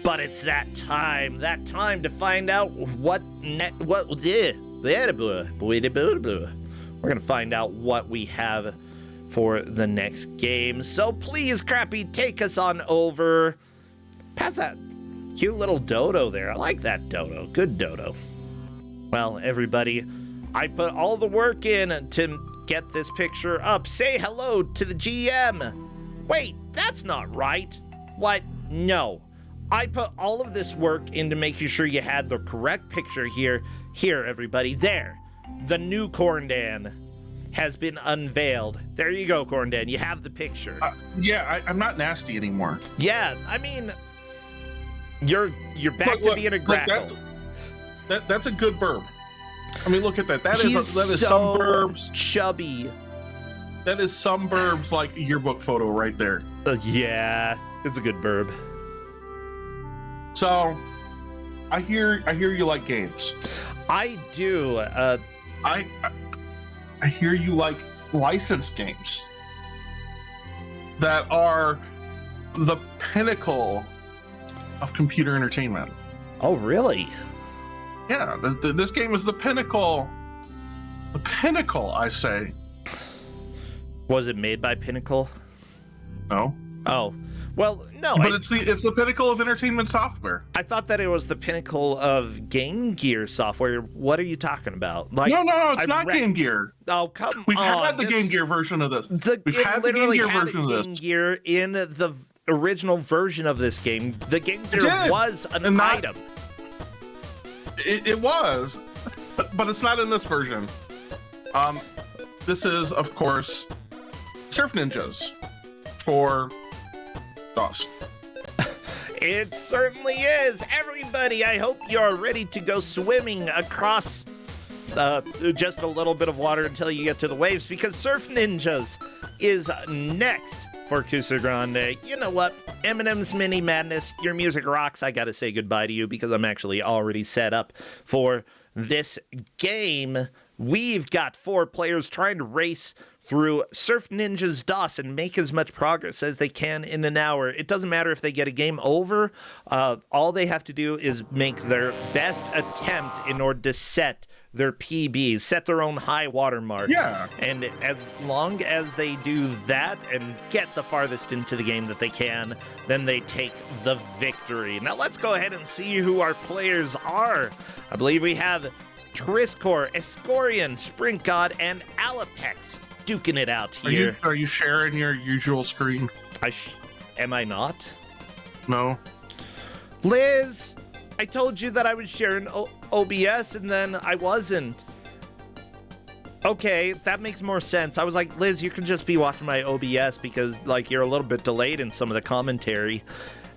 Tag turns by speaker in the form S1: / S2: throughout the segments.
S1: But it's that time to find out we're gonna find out what we have for the next game. So please, Crappy, take us on over. Pass that cute little dodo there. I like that dodo. Good dodo. Well, everybody, I put all the work in to get this picture up. Say hello to the GM. Wait, that's not right. What? No. I put all of this work into making sure you had the correct picture here. Here, everybody. There. The new Corndan has been unveiled. There you go, Corndan. You have the picture.
S2: I'm not nasty anymore.
S1: Yeah, I mean, you're back to being a grackle.
S2: That's a good burb. I mean, look at that. That is
S1: so
S2: some burbs.
S1: Chubby.
S2: That is some burbs like yearbook photo right there.
S1: Yeah, it's a good burb.
S2: So, I hear you like games.
S1: I do.
S2: I hear you like licensed games that are the pinnacle of computer entertainment.
S1: Oh, really?
S2: Yeah, this game is the pinnacle. The pinnacle, I say.
S1: Was it made by Pinnacle?
S2: No.
S1: Oh, well, no.
S2: But it's the pinnacle of entertainment software.
S1: I thought that it was the pinnacle of Game Gear software. What are you talking about? Like,
S2: no, it's not Game Gear.
S1: Oh, come on.
S2: We've had the Game Gear version of this. We've had the Game Gear version of this.
S1: Game Gear in the original version of this game. The Game Gear was an item.
S2: It was, but it's not in this version. This is, of course, Surf Ninjas for DOS.
S1: It certainly is. Everybody, I hope you're ready to go swimming across just a little bit of water until you get to the waves, because Surf Ninjas is next for Kusog7ande. You know what? Eminem's Mini Madness, your music rocks. I gotta say goodbye to you because I'm actually already set up for this game. We've got 4 players trying to race through Surf Ninja's DOS and make as much progress as they can in an hour. It doesn't matter if they get a game over. All they have to do is make their best attempt in order to set their PBs, set their own high water mark.
S2: Yeah.
S1: And as long as they do that and get the farthest into the game that they can, then they take the victory. Now let's go ahead and see who our players are. I believe we have Triscor, Escorian, Sprint God, and Alapex duking it out here.
S2: Are you sharing your usual screen?
S1: Am I not?
S2: No.
S1: Liz, I told you that I would share an OBS and then I wasn't. Okay, that makes more sense. I was like, Liz, you can just be watching my OBS because like you're a little bit delayed in some of the commentary.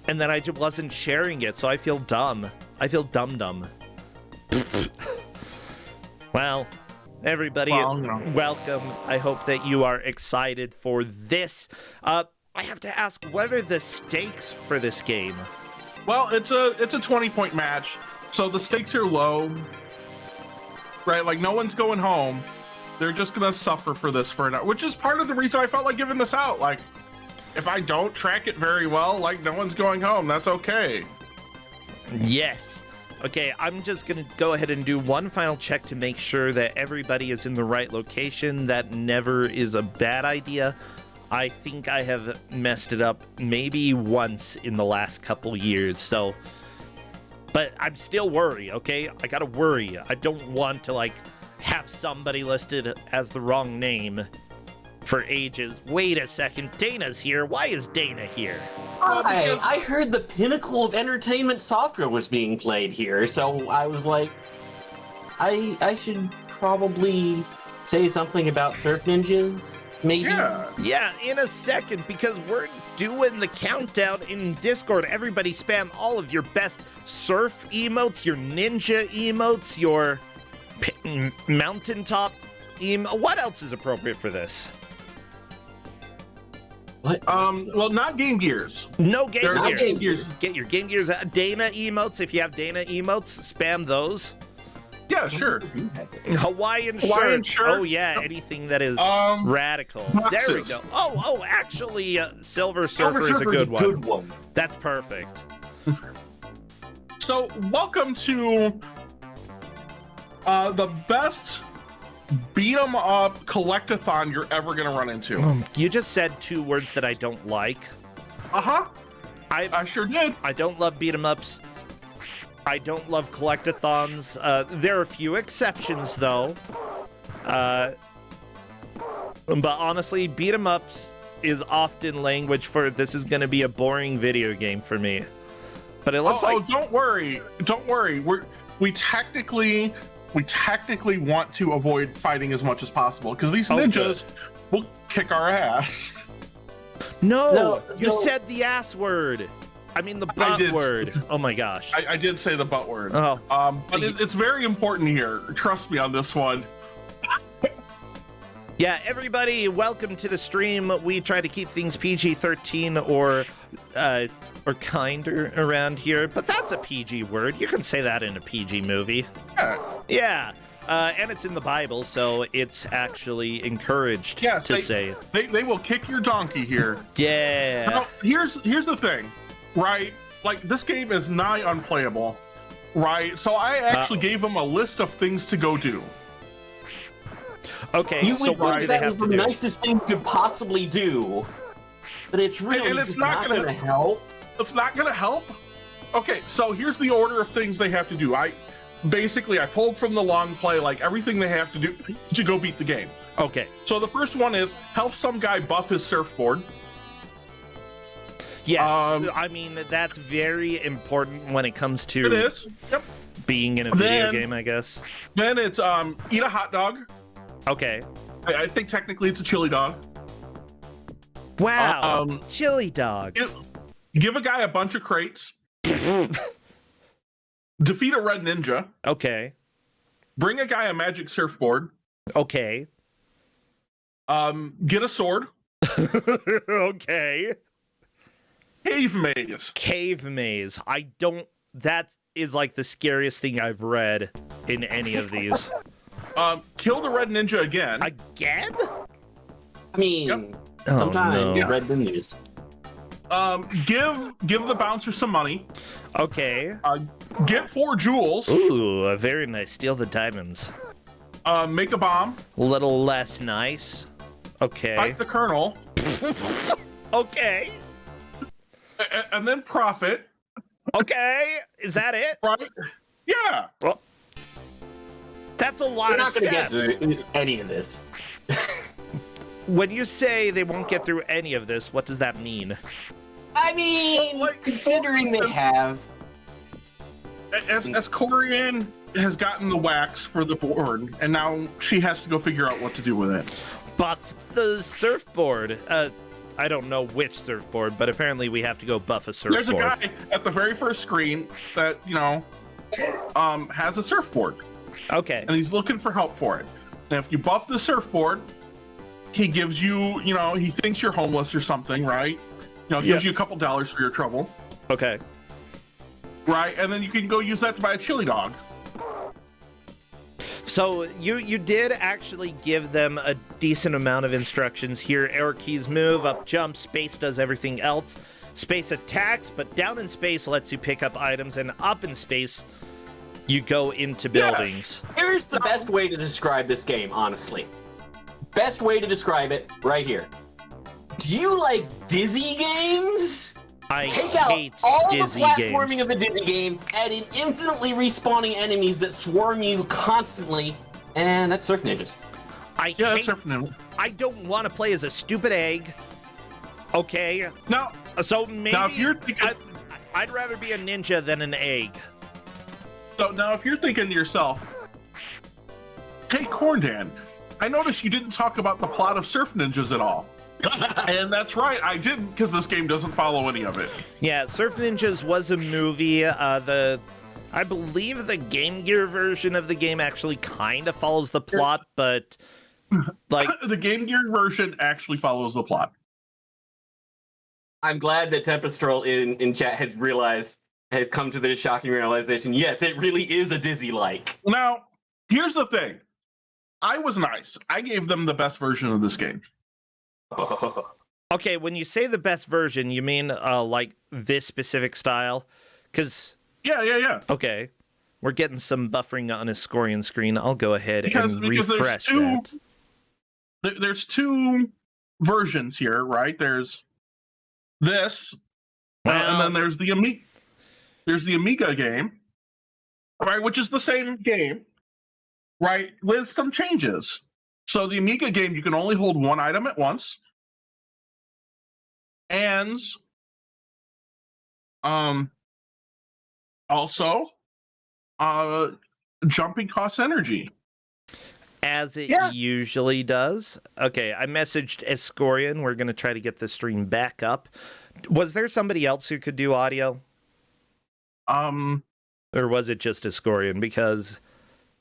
S1: And then I just wasn't sharing it, so I feel dumb. I feel dumb. Well, everybody, welcome. I hope that you are excited for this. I have to ask, what are the stakes for this game?
S2: Well, it's a 20-point match, so the stakes are low, right? Like, no one's going home. They're just gonna suffer for this for an hour, which is part of the reason I felt like giving this out. Like, if I don't track it very well, like, no one's going home. That's okay.
S1: Yes. Okay, I'm just going to go ahead and do one final check to make sure that everybody is in the right location. That never is a bad idea. I think I have messed it up maybe once in the last couple years, so... But I'm still worried, okay? I gotta worry. I don't want to, like, have somebody listed as the wrong name for ages. Wait a second, Dana's here. Why is Dana here?
S3: Hi, I heard the pinnacle of entertainment software was being played here, so I was like, I should probably say something about Surf Ninjas, maybe?
S1: Yeah, in a second, because we're doing the countdown in Discord. Everybody spam all of your best surf emotes, your ninja emotes, your mountaintop emote. What else is appropriate for this?
S3: What?
S2: Well, not Game Gears.
S1: No Game Gears.
S3: Not Game Gears.
S1: Get your Game Gears. Dana emotes. If you have Dana emotes, spam those.
S2: Yeah, sure.
S1: Hawaiian shirt. Oh yeah, anything that is radical.
S2: Boxes.
S1: There we go. Oh, actually, Silver Surfer is a good one.
S3: Good one.
S1: That's perfect.
S2: So, welcome to the best beat 'em up collectathon you're ever gonna run into.
S1: You just said two words that I don't like.
S2: Uh-huh.
S1: I
S2: sure did.
S1: I don't love beat 'em ups. I don't love collectathons. There are a few exceptions, though. But honestly, beat 'em ups is often language for this is going to be a boring video game for me. But it looks like...
S2: don't worry. We technically want to avoid fighting as much as possible because these ninjas will kick our ass.
S1: No, you said the ass word. I mean the butt word. Oh my gosh.
S2: I did say the butt word.
S1: Oh.
S2: But it's very important here. Trust me on this one.
S1: Yeah, everybody, welcome to the stream. We try to keep things PG-13 or kinder around here, but that's a PG word. You can say that in a PG movie. Yeah. And it's in the Bible, so it's actually encouraged to say.
S2: They will kick your donkey here.
S1: Yeah.
S2: Now, here's the thing, right? Like, this game is nigh unplayable, right? So I actually gave them a list of things to go do.
S1: Okay,
S3: you
S1: so
S3: would
S1: what
S3: think
S1: do they
S3: that
S1: have
S3: was
S1: to
S3: the
S1: do?
S3: nicest thing you could possibly do, but it's really
S2: And it's
S3: just
S2: not
S3: not
S2: gonna-
S3: going to help.
S2: It's not gonna help. Okay, so here's the order of things they have to do. I pulled from the long play, like everything they have to do to go beat the game.
S1: Okay.
S2: So the first one is help some guy buff his surfboard.
S1: Yes, I mean, that's very important when it comes to
S2: It is. Yep.
S1: being in a video game, I guess.
S2: Then it's eat a hot dog.
S1: Okay.
S2: I think technically it's a chili dog.
S1: Wow. Chili dogs.
S2: Give a guy a bunch of crates. Defeat a red ninja.
S1: Okay.
S2: Bring a guy a magic surfboard.
S1: Okay.
S2: Get a sword.
S1: Okay.
S2: Cave maze.
S1: Cave maze. That is like the scariest thing I've read in any of these.
S2: Kill the red ninja again.
S1: Again?
S3: I mean, sometimes
S1: no.
S3: red ninjas.
S2: Give the bouncer some money.
S1: Okay.
S2: Get 4 jewels.
S1: Ooh, very nice. Steal the diamonds.
S2: Make a bomb.
S1: A little less nice. Okay.
S2: Fight the colonel.
S1: Okay.
S2: And then profit.
S1: Okay. Is that it?
S2: Right? Yeah.
S1: Well, that's a lot
S3: We're
S1: of
S3: not going to get
S1: steps.
S3: through any of this.
S1: When you say they won't get through any of this, what does that mean?
S3: I mean, considering they have...
S2: As Corian has gotten the wax for the board, and now she has to go figure out what to do with it.
S1: Buff the surfboard. I don't know which surfboard, but apparently we have to go buff a surfboard.
S2: There's a guy at the very first screen that, has a surfboard.
S1: Okay.
S2: And he's looking for help for it. And if you buff the surfboard, he gives you, he thinks you're homeless or something, right? Gives you a couple dollars for your trouble.
S1: Okay.
S2: Right? And then you can go use that to buy a chili dog.
S1: So you did actually give them a decent amount of instructions here. Arrow keys move, up jump, space does everything else. Space attacks, but down in space lets you pick up items, and up in space you go into buildings.
S3: Here's the best way to describe this game, honestly. Best way to describe it, right here. Do you like Dizzy games?
S1: I
S3: Take out
S1: hate
S3: all
S1: Dizzy
S3: the platforming
S1: games.
S3: of a Dizzy game, add in infinitely respawning enemies that swarm you constantly, and that's Surf Ninjas.
S1: I don't want to play as a stupid egg. Okay.
S2: Now,
S1: So maybe
S2: now if you're thinking,
S1: I'd rather be a ninja than an egg.
S2: so now if you're thinking to yourself, hey, Corndan, I noticed you didn't talk about the plot of Surf Ninjas at all. And that's right, I didn't, because this game doesn't follow any of it.
S1: Yeah, Surf Ninjas was a movie. I believe the Game Gear version of the game actually kind of follows the plot, but like
S2: The Game Gear version actually follows the plot.
S3: I'm glad that Tempestrol in chat has come to this shocking realization. Yes, it really is a Dizzy-like.
S2: Now, here's the thing. I was nice. I gave them the best version of this game.
S1: okay, when you say the best version, you mean like this specific style? Because
S2: Yeah.
S1: Okay. We're getting some buffering on his Scorian screen. I'll go ahead and refresh
S2: there's two versions here, right? There's this, and then there's the Amiga game, right? Which is the same game, right? With some changes. So the Amiga game, you can only hold one item at once, and also jumping costs energy.
S1: As it usually does. Okay, I messaged Escorian. We're going to try to get the stream back up. Was there somebody else who could do audio? Or was it just Escorian? Because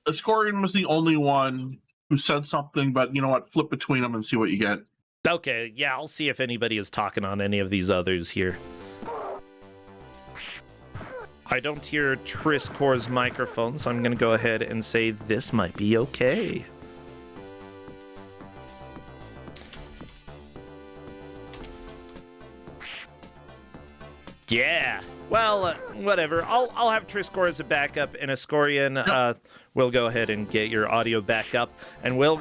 S2: Escorian was the only one who said something, but you know what? Flip between them and see what you get.
S1: Okay, yeah, I'll see if anybody is talking on any of these others here. I don't hear Triscor's microphone, so I'm going to go ahead and say this might be okay. Yeah. Well, whatever. I'll have Triscor as a backup, and Escorian, we'll go ahead and get your audio back up, and we'll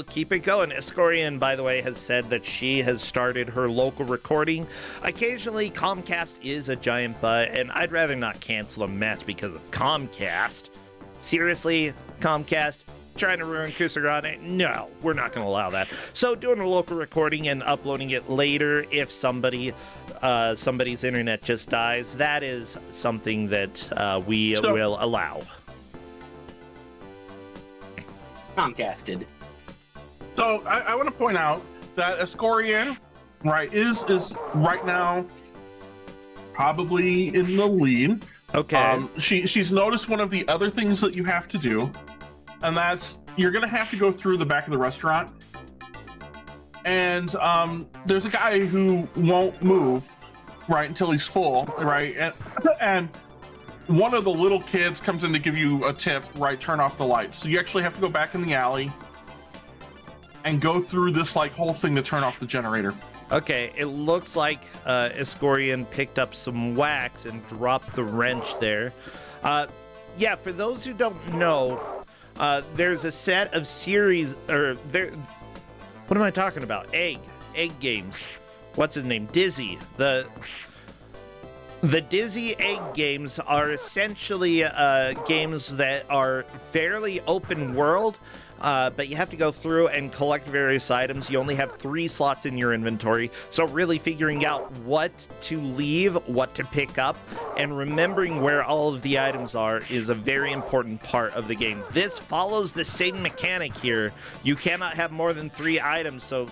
S1: keep it going. Escorian, by the way, has said that she has started her local recording. Occasionally, Comcast is a giant butt, and I'd rather not cancel a match because of Comcast. Seriously, Comcast? Trying to ruin Kusog7ande? No, we're not going to allow that. So doing a local recording and uploading it later if somebody's internet just dies, that is something that we will allow.
S3: Comcasted.
S2: So I want to point out that Escorian, right, is right now probably in the lead.
S1: Okay.
S2: She's noticed one of the other things that you have to do, and that's you're gonna have to go through the back of the restaurant, and there's a guy who won't move right until he's full, right, and one of the little kids comes in to give you a tip, right, turn off the lights. So you actually have to go back in the alley and go through this like whole thing to turn off the generator.
S1: Okay, it looks like Escorian picked up some wax and dropped the wrench there. Yeah, for those who don't know, there's a set of series, what am I talking about? Egg games. What's his name? Dizzy. The Dizzy Egg games are essentially games that are fairly open world, but you have to go through and collect various items. You only have 3 slots in your inventory, so really figuring out what to leave, what to pick up, and remembering where all of the items are is a very important part of the game. This follows the same mechanic here. You cannot have more than 3 items, so,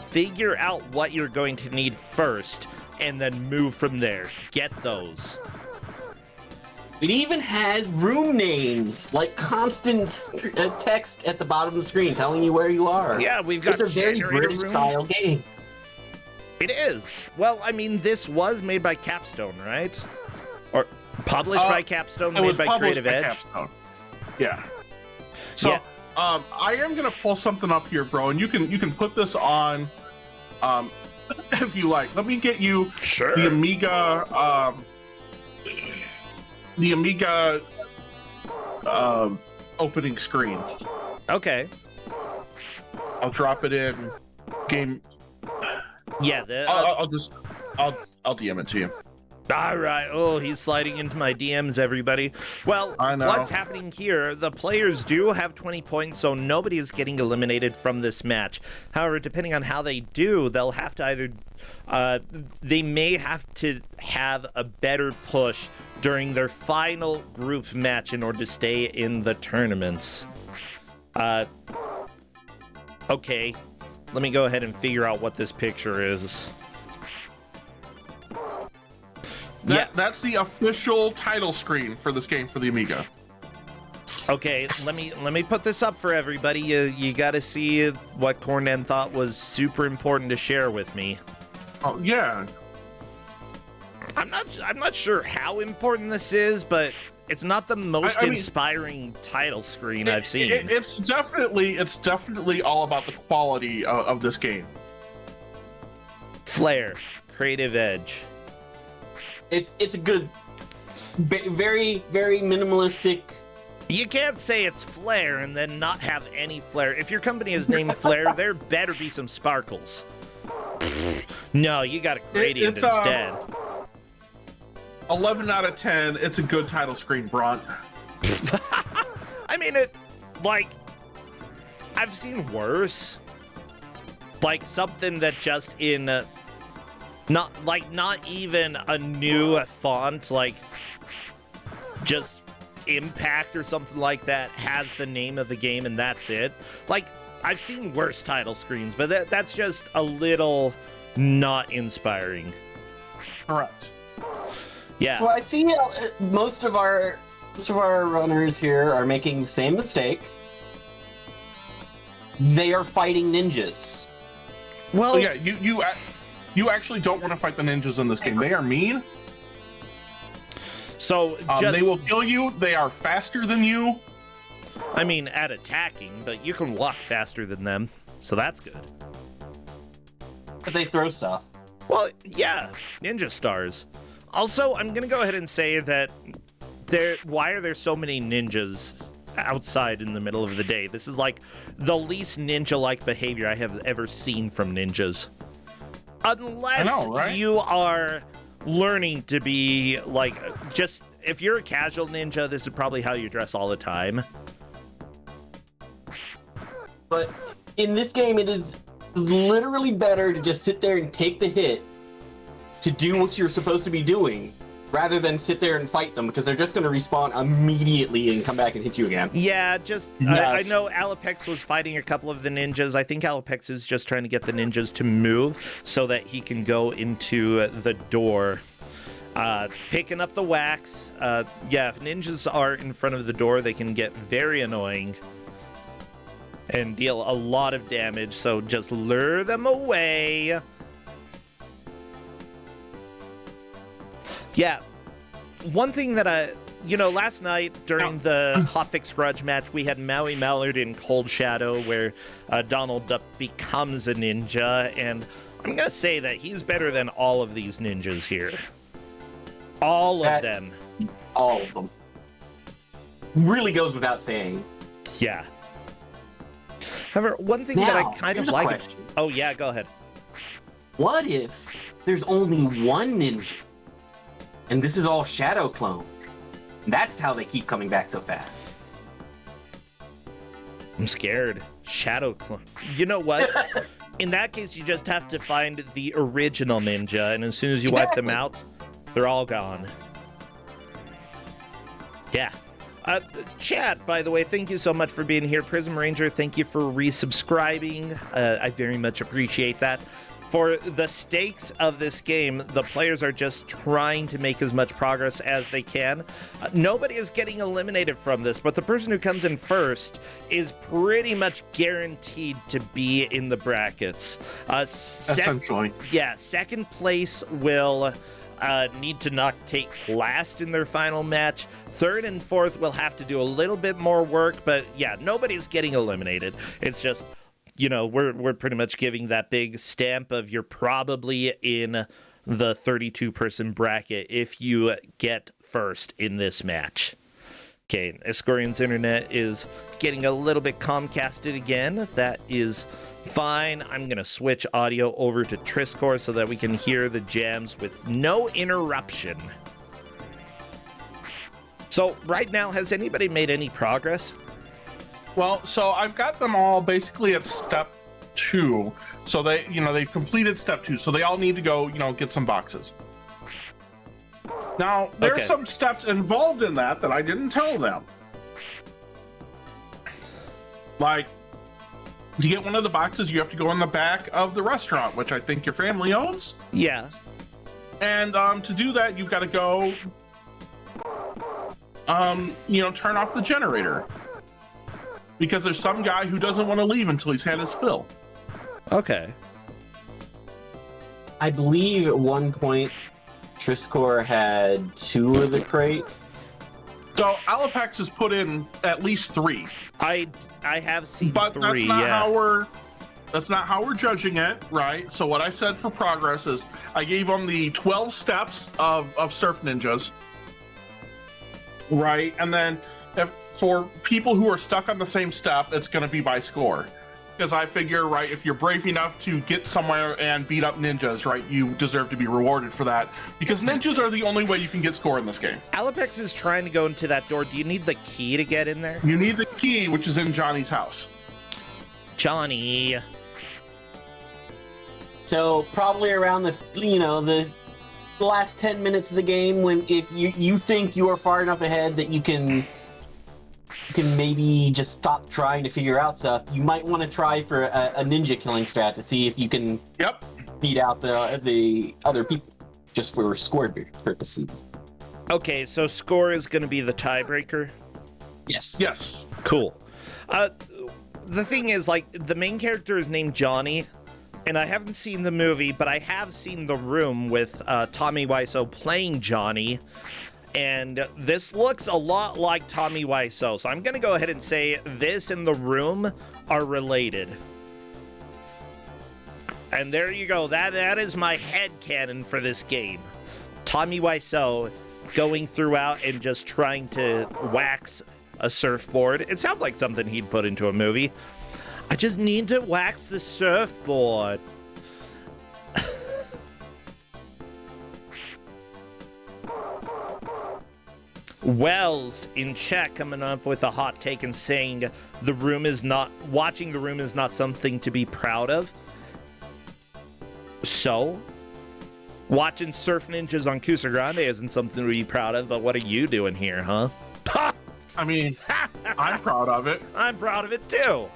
S1: figure out what you're going to need first, and then move from there. Get those.
S3: It even has room names, like constant text at the bottom of the screen telling you where you are.
S1: Yeah, we've got.
S3: It's a very British-style game.
S1: It is. Well, I mean, this was made by Capstone, right? Or published by Capstone, made by Creative Edge.
S2: Capstone. Yeah. So, yeah. I am gonna pull something up here, bro, and you can put this on, if you like. Let me get you the Amiga opening screen.
S1: Okay.
S2: I'll drop it in game.
S1: Yeah,
S2: I'll DM it to you.
S1: All right. Oh, he's sliding into my DMs, everybody. Well, what's happening here? The players do have 20 points, so nobody is getting eliminated from this match. However, depending on how they do, they'll have to either... they may have to have a better push during their final group match in order to stay in the tournaments. Okay. Let me go ahead and figure out what this picture is.
S2: That's the official title screen for this game for the Amiga.
S1: Okay, let me put this up for everybody. You got to see what Cornen thought was super important to share with me.
S2: Oh yeah.
S1: I'm not sure how important this is, but it's not the most inspiring title screen I've seen.
S2: It's definitely all about the quality of this game.
S1: Flair, Creative Edge.
S3: It's a good Very, very minimalistic.
S1: You can't say it's flair and then not have any flair. If your company is named Flair, there better be some sparkles. No, you got a gradient instead.
S2: 11 out of 10. It's a good title screen, Brunt.
S1: I mean, I've seen worse. Like something that just in, not even a new font, like just Impact or something like that has the name of the game and that's it. Like, I've seen worse title screens, but that's just a little not inspiring.
S2: Correct.
S1: Yeah.
S3: So I see most of our runners here are making the same mistake. They are fighting ninjas.
S2: Well, yeah, you actually don't want to fight the ninjas in this game. They are mean.
S1: So
S2: they will kill you. They are faster than you.
S1: I mean, at attacking, but you can walk faster than them, so that's good.
S3: But they throw stuff.
S1: Well, yeah, ninja stars. Also, I'm gonna go ahead and say that why are there so many ninjas outside in the middle of the day? This is like the least ninja-like behavior I have ever seen from ninjas. Unless you are learning to be like, just if you're a casual ninja, this is probably how you dress all the time.
S3: But in this game, it is literally better to just sit there and take the hit to do what you're supposed to be doing, rather than sit there and fight them, because they're just going to respawn immediately and come back and hit you again.
S1: Yeah, just
S3: Yes.
S1: I know Alapex was fighting a couple of the ninjas. I think Alapex is just trying to get the ninjas to move so that he can go into the door. Picking up the wax. Yeah, if ninjas are in front of the door, they can get very annoying and deal a lot of damage, so just lure them away. Yeah, one thing that last night during the Hotfix Grudge match, we had Maui Mallard in Cold Shadow, where Donald Duck becomes a ninja, and I'm gonna say that he's better than all of these ninjas here. All of them.
S3: All of them. Really goes without saying.
S1: Yeah. However, one thing that I kind of like... Oh, yeah, go ahead.
S3: What if there's only one ninja, and this is all shadow clones? That's how they keep coming back so fast.
S1: I'm scared. Shadow clone. You know what? In that case, you just have to find the original ninja, and as soon as you wipe them out, they're all gone. Yeah. Chat, by the way, thank you so much for being here. Prism Ranger, thank you for resubscribing. I very much appreciate that. For the stakes of this game, the players are just trying to make as much progress as they can. Nobody is getting eliminated from this, but the person who comes in first is pretty much guaranteed to be in the brackets.
S2: Essentially.
S1: Yeah, second place will need to not take last in their final match. Third and fourth will have to do a little bit more work, but yeah, nobody's getting eliminated. It's just, we're pretty much giving that big stamp of you're probably in the 32-person bracket if you get first in this match. Okay, Escorian's internet is getting a little bit Comcasted again. That is fine. I'm going to switch audio over to Triscore so that we can hear the jams with no interruption. So right now, has anybody made any progress?
S2: Well, so I've got them all basically at step 2. So they've completed step 2. So they all need to go, get some boxes. Now, there are some steps involved in that I didn't tell them. Like, to get one of the boxes, you have to go in the back of the restaurant, which I think your family owns.
S1: Yeah.
S2: And to do that, you've got to go, turn off the generator. Because there's some guy who doesn't want to leave until he's had his fill.
S1: Okay.
S3: I believe at one point, Triscore had 2 of the crates.
S2: So Alapex has put in at least 3.
S1: I have seen 3,
S2: but that's not how we're judging it, right? So what I said for progress is I gave them the 12 steps of Surf Ninjas. right? And then for people who are stuck on the same step, it's going to be by score. Because I figure, right, if you're brave enough to get somewhere and beat up ninjas, right, you deserve to be rewarded for that. Because ninjas are the only way you can get score in this game.
S1: Alapex is trying to go into that door. Do you need the key to get in there?
S2: You need the key, which is in Johnny's house.
S1: Johnny.
S3: So probably around the last 10 minutes of the game, when if you think you are far enough ahead that you can maybe just stop trying to figure out stuff, you might want to try for a ninja killing strat to see if you can beat out the other people just for score purposes.
S1: Okay, so score is going to be the tiebreaker?
S2: Yes.
S1: Cool. The thing is, like, the main character is named Johnny, and I haven't seen the movie, but I have seen The Room with Tommy Wiseau playing Johnny, and this looks a lot like Tommy Wiseau, so I'm going to go ahead and say this and The Room are related. And there you go. That is my headcanon for this game. Tommy Wiseau going throughout and just trying to wax a surfboard. It sounds like something he'd put into a movie. I just need to wax the surfboard. Wells in chat coming up with a hot take and saying watching The Room is not something to be proud of. So, watching Surf Ninjas on Kusog7ande isn't something to be proud of, but what are you doing here, huh?
S2: I mean, I'm proud of it.
S1: I'm proud of it too.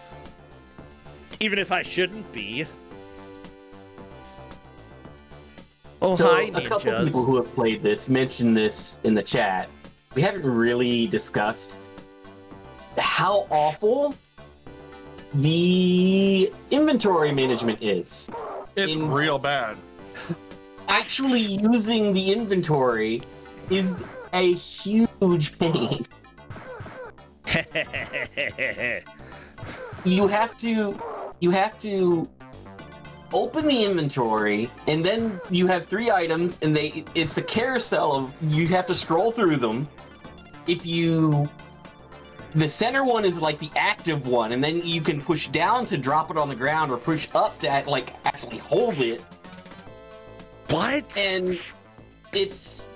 S1: Even if I shouldn't be. Oh,
S3: So
S1: hi,
S3: a couple
S1: ninjas.
S3: people who have played this mentioned this in the chat. We haven't really discussed how awful the inventory management is.
S2: It's real bad.
S3: Actually using the inventory is a huge pain. You have to open the inventory, and then you have 3 items, and it's a carousel of you have to scroll through them. The center one is like the active one, and then you can push down to drop it on the ground or push up to actually hold it.
S1: What?
S3: And it's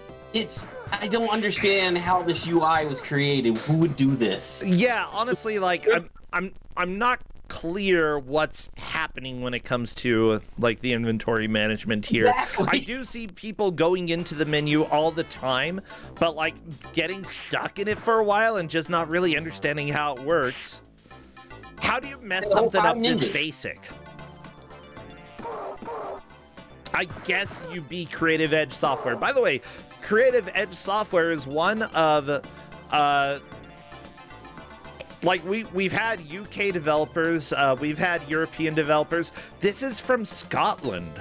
S3: I don't understand how this UI was created. Who would do this?
S1: Yeah, honestly, like I'm not clear what's happening when it comes to like the inventory management here.
S3: Exactly.
S1: I do see people going into the menu all the time, but like getting stuck in it for a while and just not really understanding how it works. How do you mess something up this basic? I guess you be Creative Edge Software. By the way, Creative Edge Software is one of we've had UK developers, we've had European developers. This is from Scotland,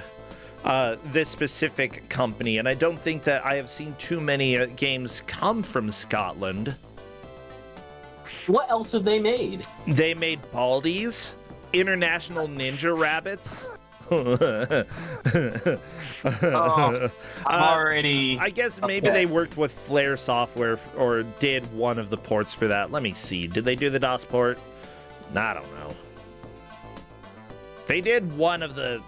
S1: this specific company, and I don't think that I have seen too many games come from Scotland.
S3: What else have they made?
S1: They made Baldies, International Ninja Rabbits.
S3: Already.
S1: I guess maybe they worked with Flare Software or did one of the ports for that. Let me see. Did they do the DOS port? I don't know. They did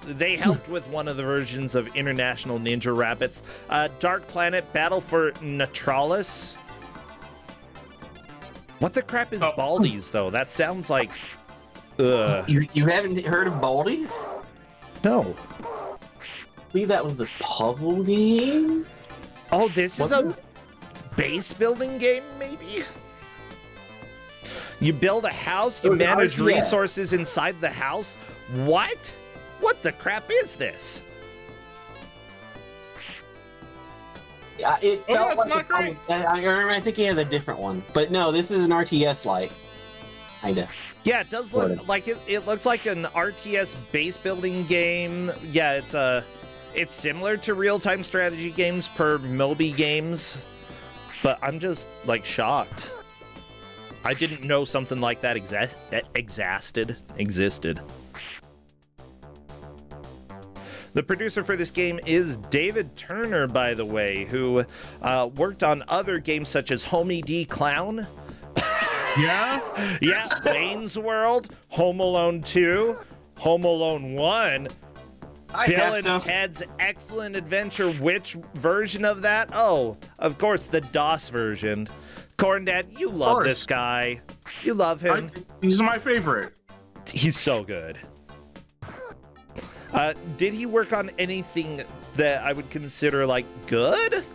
S1: they helped with one of the versions of International Ninja Rabbits. Dark Planet Battle for Neutralis. What the crap is Baldies, though? That sounds like...
S3: You haven't heard of Baldies?
S1: No.
S3: I believe that was the puzzle game?
S1: Oh, this is a base building game, maybe? You build a house, you manage resources inside the house? What? What the crap is this?
S3: Yeah, it felt
S2: it's
S3: like
S2: not great.
S3: I remember I think he had a different one. But no, this is an RTS-like. Kinda.
S1: Yeah, it does look like it looks like an RTS base building game. Yeah, it's similar to real-time strategy games per Moby Games, but I'm just like shocked. I didn't know something like that existed. The producer for this game is David Turner, by the way, who worked on other games such as Homie D Clown.
S2: Yeah?
S1: Yeah, Wayne's World, Home Alone 2, Home Alone 1, Bill and Ted's Excellent Adventure. Which version of that? Oh, of course, the DOS version. Corn Dad, you love this guy. You love him.
S2: He's my favorite.
S1: He's so good. Did he work on anything that I would consider, like, good?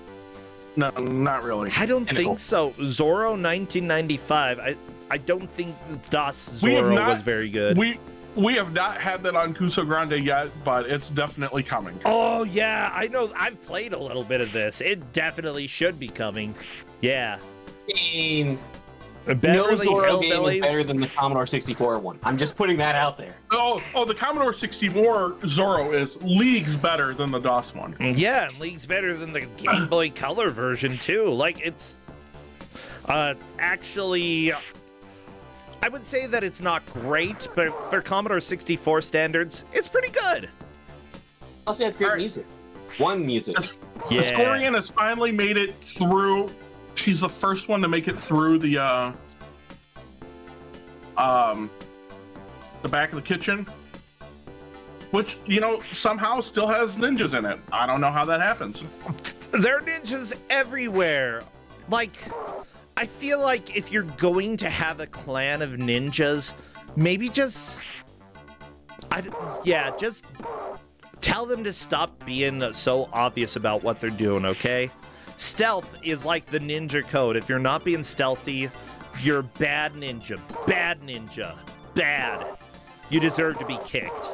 S2: No, not really.
S1: I don't think so. Zorro 1995. I don't think DOS Zorro was very good.
S2: We have not had that on Kusog7ande yet, but it's definitely coming.
S1: Oh, yeah. I know. I've played a little bit of this. It definitely should be coming. Yeah.
S3: I mean,
S1: Beverly
S3: no Zorro game
S1: Hillbillies.
S3: is better than the Commodore 64 one. I'm just putting that out there.
S2: Oh, the Commodore 64 Zorro is leagues better than the DOS one.
S1: Yeah, and leagues better than the Game Boy Color version, too. Like, it's actually, I would say that it's not great, but for Commodore 64 standards, it's pretty good.
S3: I'll say it's great music. One music.
S1: Yeah.
S2: Ascorian has finally made it through. She's the first one to make it through the back of the kitchen, which, you know, somehow still has ninjas in it. I don't know how that happens.
S1: There are ninjas everywhere. Like, I feel like if you're going to have a clan of ninjas, maybe just tell them to stop being so obvious about what they're doing, okay? Stealth is like the ninja code. If you're not being stealthy, you're bad ninja. Bad ninja. Bad. You deserve to be kicked.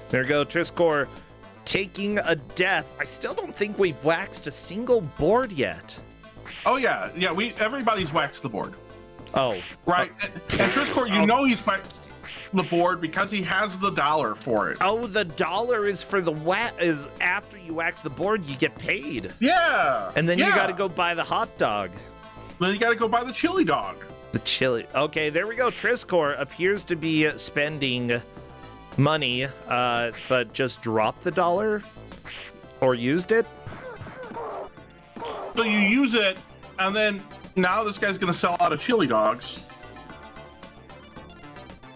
S1: There you go, Triscor taking a death. I still don't think we've waxed a single board yet.
S2: Oh yeah, everybody's waxed the board.
S1: Oh.
S2: Right, and Triscor, you know he's waxed the board because he has the dollar for it.
S1: Oh, the dollar is for the is after you wax the board, you get paid.
S2: Yeah.
S1: And then you got to go buy the hot dog.
S2: Then you got to go buy the chili dog.
S1: The chili. Okay, there we go. Triscor appears to be spending money, but just dropped the dollar or used it.
S2: So you use it, and then now this guy's going to sell out of chili dogs.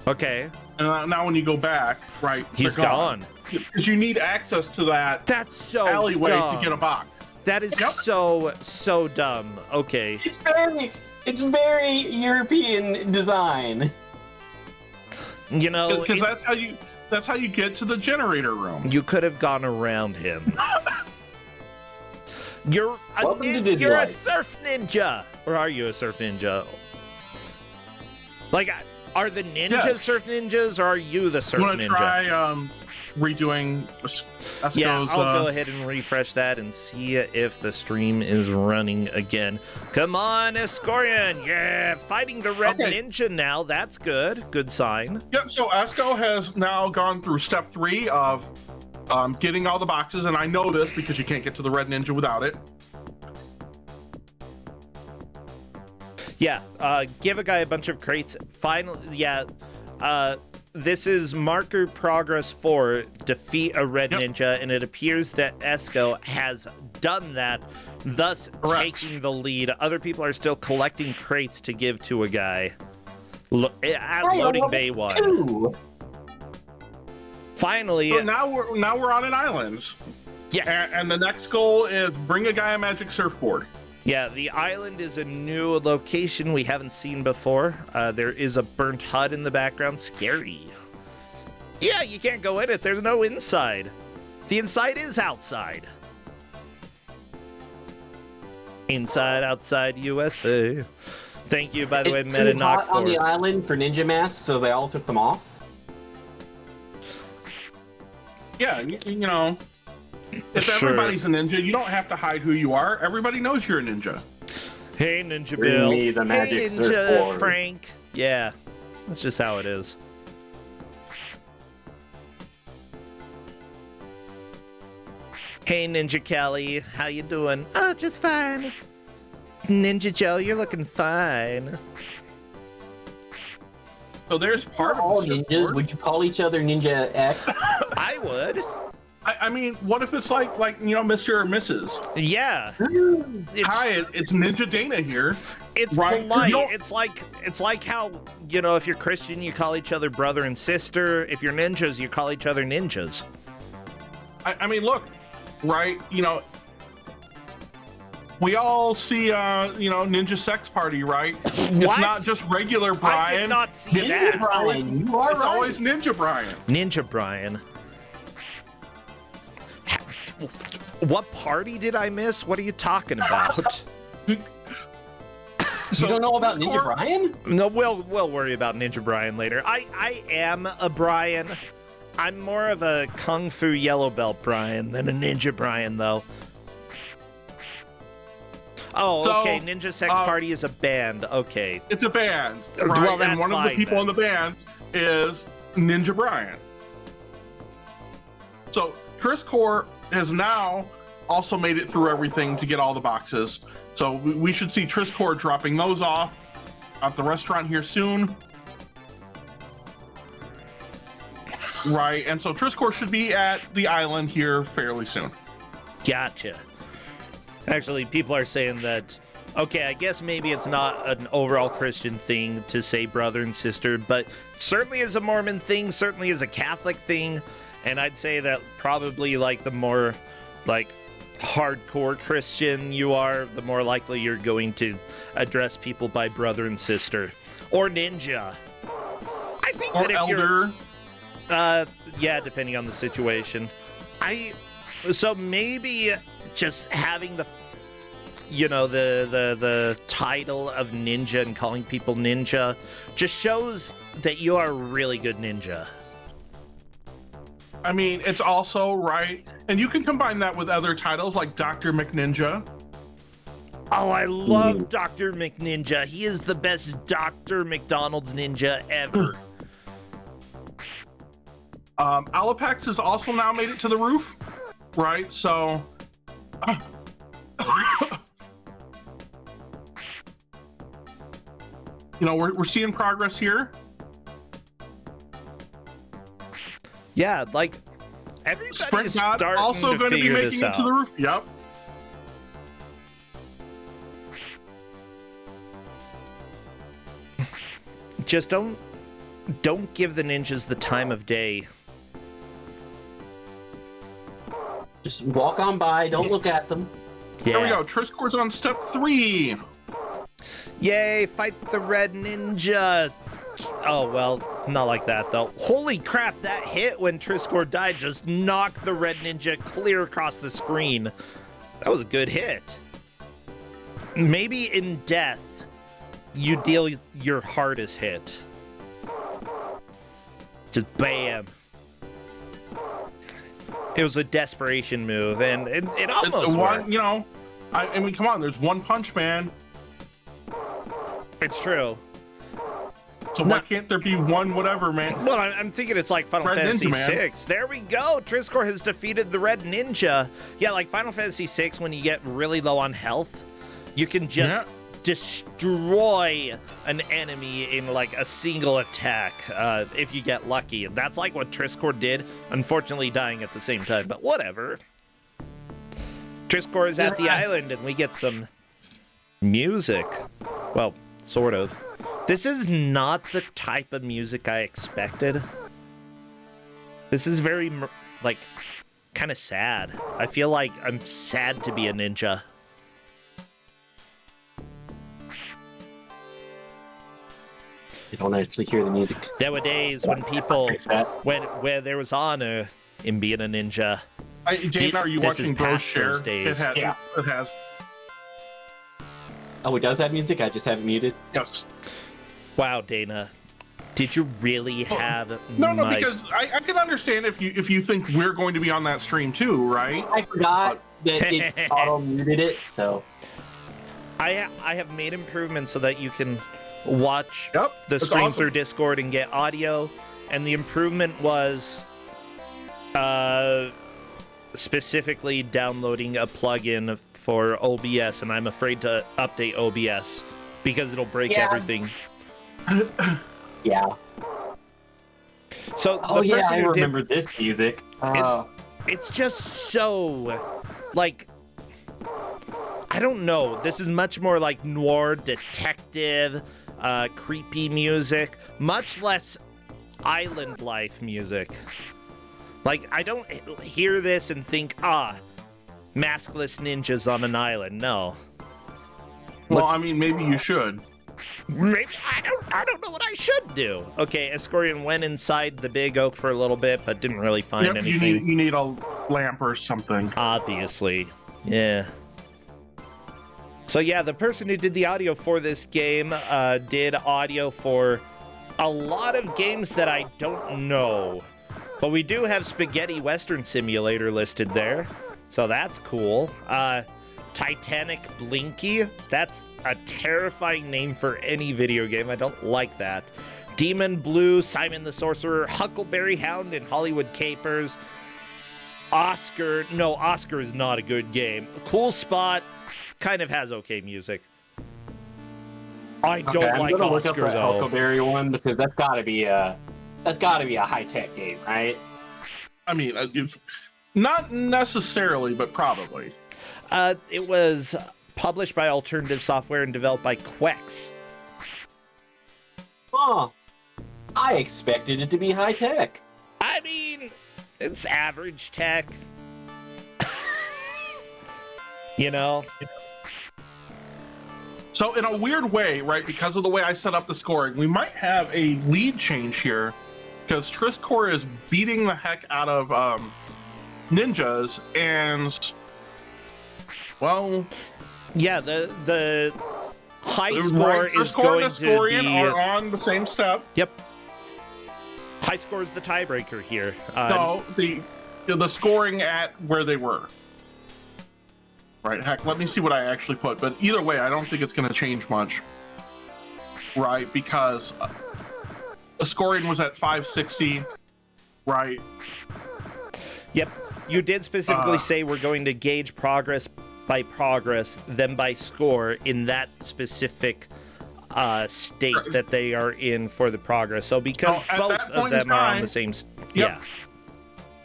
S1: Okay.
S2: And now when you go back, right,
S1: he's gone.
S2: Because you need access to that alleyway
S1: dumb.
S2: to get a box.
S1: That is so dumb. Okay.
S3: It's very European design.
S1: You know,
S2: because that's how you get to the generator room.
S1: You could have gone around him. You're a surf ninja, or are you a surf ninja? Like, are the ninjas surf ninjas, or are you the surf ninja?
S2: You want to try redoing Esco's?
S1: Yeah, I'll go ahead and refresh that and see if the stream is running again. Come on, Escorian! Yeah, fighting the red ninja now. That's good. Good sign.
S2: Yep. So Esco has now gone through step 3 of getting all the boxes, and I know this because you can't get to the red ninja without it.
S1: Yeah, give a guy a bunch of crates. Finally, yeah, this is marker progress 4, defeat a red ninja, and it appears that Esco has done that, thus taking the lead. Other people are still collecting crates to give to a guy at loading bay 1. Finally.
S2: So now we're on an island.
S1: Yes.
S2: And the next goal is bring a guy a magic surfboard.
S1: Yeah, the island is a new location we haven't seen before. There is a burnt hut in the background. Scary. Yeah, you can't go in it. There's no inside. The inside is outside. Inside, outside, USA. Thank you, by the way, Meta Knock.
S3: On the island for ninja masks, so they all took them off.
S2: Yeah, you know. If everybody's a ninja, you don't have to hide who you are. Everybody knows you're a ninja.
S1: Hey, Ninja
S3: Bring
S1: Bill.
S3: me the magic
S1: hey, Ninja
S3: surfboard.
S1: Frank. Yeah, that's just how it is. Hey, Ninja Kelly. How you doing? Oh, just fine. Ninja Joe, you're looking fine.
S2: So there's part
S3: All
S2: of the Sith
S3: ninjas.
S2: Lord.
S3: Would you call each other Ninja X?
S1: I would.
S2: I mean, what if it's like Mr. or Mrs.?
S1: Yeah. It's,
S2: Hi, it's Ninja Dana here.
S1: it's
S2: right.
S1: polite.
S2: You don't-
S1: It's like how, if you're Christian, you call each other brother and sister. If you're ninjas, you call each other ninjas.
S2: I mean, look, right? We all see, Ninja Sex Party, right?
S1: What?
S2: It's not just regular Brian.
S1: I did not see
S3: Ninja
S1: that.
S3: Brian, you are
S2: It's
S3: right.
S2: always Ninja Brian.
S1: Ninja Brian. What party did I miss? What are you talking about?
S3: You don't know about Ninja
S2: Discord-
S3: Brian?
S1: No, we'll worry about Ninja Brian later. I am a Brian. I'm more of a Kung Fu yellow belt Brian than a Ninja Brian, though. Oh,
S2: So,
S1: okay. Ninja Sex Party is a band. Okay.
S2: It's a band,
S1: Well,
S2: right?
S1: that's
S2: And one of the
S1: fine,
S2: people
S1: then.
S2: in the band is Ninja Brian. So Triscore has now also made it through everything to get all the boxes. So we should see Triscore dropping those off at the restaurant here soon. Right, and so Triscore should be at the island here fairly soon.
S1: Gotcha. Actually, people are saying that, okay, I guess maybe it's not an overall Christian thing to say brother and sister, but certainly is a Mormon thing, certainly is a Catholic thing, and I'd say that probably, the more, hardcore Christian you are, the more likely you're going to address people by brother and sister. Or ninja. I think
S2: Or
S1: that if you're...
S2: elder.
S1: Yeah, depending on the situation. So maybe just having the title of ninja and calling people ninja just shows that you are a really good ninja.
S2: I mean, it's also right, and you can combine that with other titles like Dr. McNinja.
S1: Oh, I love Dr. McNinja. He is the best Dr. McDonald's ninja ever.
S2: Alapax has also now made it to the roof, right? So, we're seeing progress here.
S1: Yeah, everybody's
S2: Sprint God
S1: starting
S2: also
S1: to
S2: going to be
S1: figure
S2: making
S1: this
S2: it to the
S1: out.
S2: roof. Yep.
S1: Just don't give the ninjas the time of day.
S3: Just walk on by, don't look at them.
S1: Yeah.
S2: There we go. Triscore's on step 3.
S1: Yay, fight the red ninja. Oh, well, not like that, though. Holy crap, that hit when Triscore died just knocked the red ninja clear across the screen. That was a good hit. Maybe in death, you deal your hardest hit. Just bam. It was a desperation move, and it almost
S2: It's
S1: worked.
S2: one, I mean, come on. There's one punch, man.
S1: It's true.
S2: So why can't there be one whatever, man?
S1: Well, I'm thinking it's like Final
S2: Red
S1: Fantasy
S2: Ninja, man.
S1: VI. There we go. Triscore has defeated the Red Ninja. Yeah, like Final Fantasy VI, when you get really low on health, you can just destroy an enemy in a single attack if you get lucky. And that's like what Triscore did, unfortunately dying at the same time, but whatever. Triscore is at the island and we get some music. Well, sort of. This is not the type of music I expected. This is very, kind of sad. I feel like I'm sad to be a ninja.
S3: You don't actually hear the music.
S1: There were days when people,
S3: Fix that.
S1: where there was honor in being a ninja.
S2: Jane, are you
S1: This is
S2: watching Bros
S1: past
S2: Share?
S1: those days.
S3: Yeah.
S2: It has.
S3: Oh, it does have music? I just have it muted.
S2: Yes.
S1: Wow, Dana. Did you really have
S2: No,
S1: my...
S2: because I can understand if you think we're going to be on that stream too, right?
S3: I forgot that it auto muted it, so.
S1: I have made improvements so that you can watch
S2: Yep,
S1: the
S2: that's
S1: stream
S2: awesome.
S1: through Discord and get audio, and the improvement was specifically downloading a plugin for OBS, and I'm afraid to update OBS because it'll break
S3: Yeah.
S1: everything.
S3: Yeah.
S1: So
S3: Oh
S1: the
S3: yeah,
S1: person
S3: I
S1: who
S3: remember this music.
S1: it's just so, like, I don't know. This is much more like noir detective, creepy music, much less island life music. Like, I don't hear this and think, maskless ninjas on an island. No.
S2: Well, I mean, maybe you should.
S1: Maybe I don't know what I should do. Okay, Ascorian went inside the big oak for a little bit, but didn't really find anything.
S2: You need a lamp or something.
S1: Obviously, yeah. So yeah, the person who did the audio for this game did audio for a lot of games that I don't know, but we do have Spaghetti Western Simulator listed there, so that's cool. Titanic Blinky, that's a terrifying name for any video game. I don't like that. Demon Blue, Simon the Sorcerer, Huckleberry Hound, and Hollywood Capers. Oscar is not a good game. Cool Spot kind of has okay music. I don't like
S3: I'm gonna look
S1: Oscar
S3: up that
S1: though.
S3: Huckleberry one because that's gotta be a high tech game, right?
S2: I mean, it's not necessarily, but probably.
S1: It was published by Alternative Software and developed by Quex.
S3: Huh. I expected it to be high tech.
S1: I mean, it's average tech. You know?
S2: So in a weird way, right, because of the way I set up the scoring, we might have a lead change here because Triscore is beating the heck out of ninjas and, well...
S1: Yeah, the high score
S2: right,
S1: is
S2: Triscore
S1: going
S2: and
S1: to
S2: Ascorian
S1: be...
S2: are on the same step.
S1: Yep. High score is the tiebreaker here.
S2: No, the scoring at where they were. Right, heck, let me see what I actually put. But either way, I don't think it's going to change much. Right, because Ascorian was at 560, right?
S1: Yep. You did specifically say we're going to gauge progress by progress, then by score in that specific state that they are in for the progress. So because both of them are on the same...
S2: Yep. Yeah.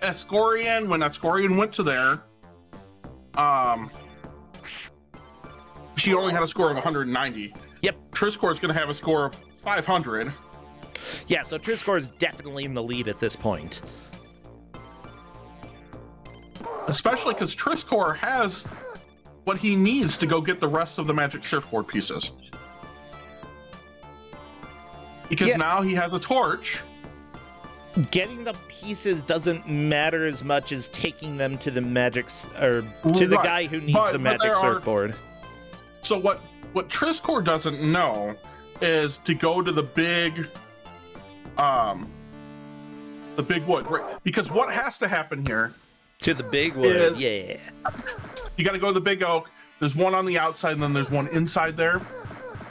S2: Ascorian, when Ascorian went to there, she only had a score of 190.
S1: Yep.
S2: Triscore is going to have a score of 500.
S1: Yeah, so Triscore is definitely in the lead at this point.
S2: Especially because Triscore has what he needs to go get the rest of the Magic Surfboard pieces. Because now he has a torch.
S1: Getting the pieces doesn't matter as much as taking them to the the guy who needs the Magic Surfboard.
S2: So what Triscore doesn't know is to go to the big wood, right? Because what has to happen here
S1: to the big wood, yeah.
S2: You got to go to the big oak. There's one on the outside, and then there's one inside there.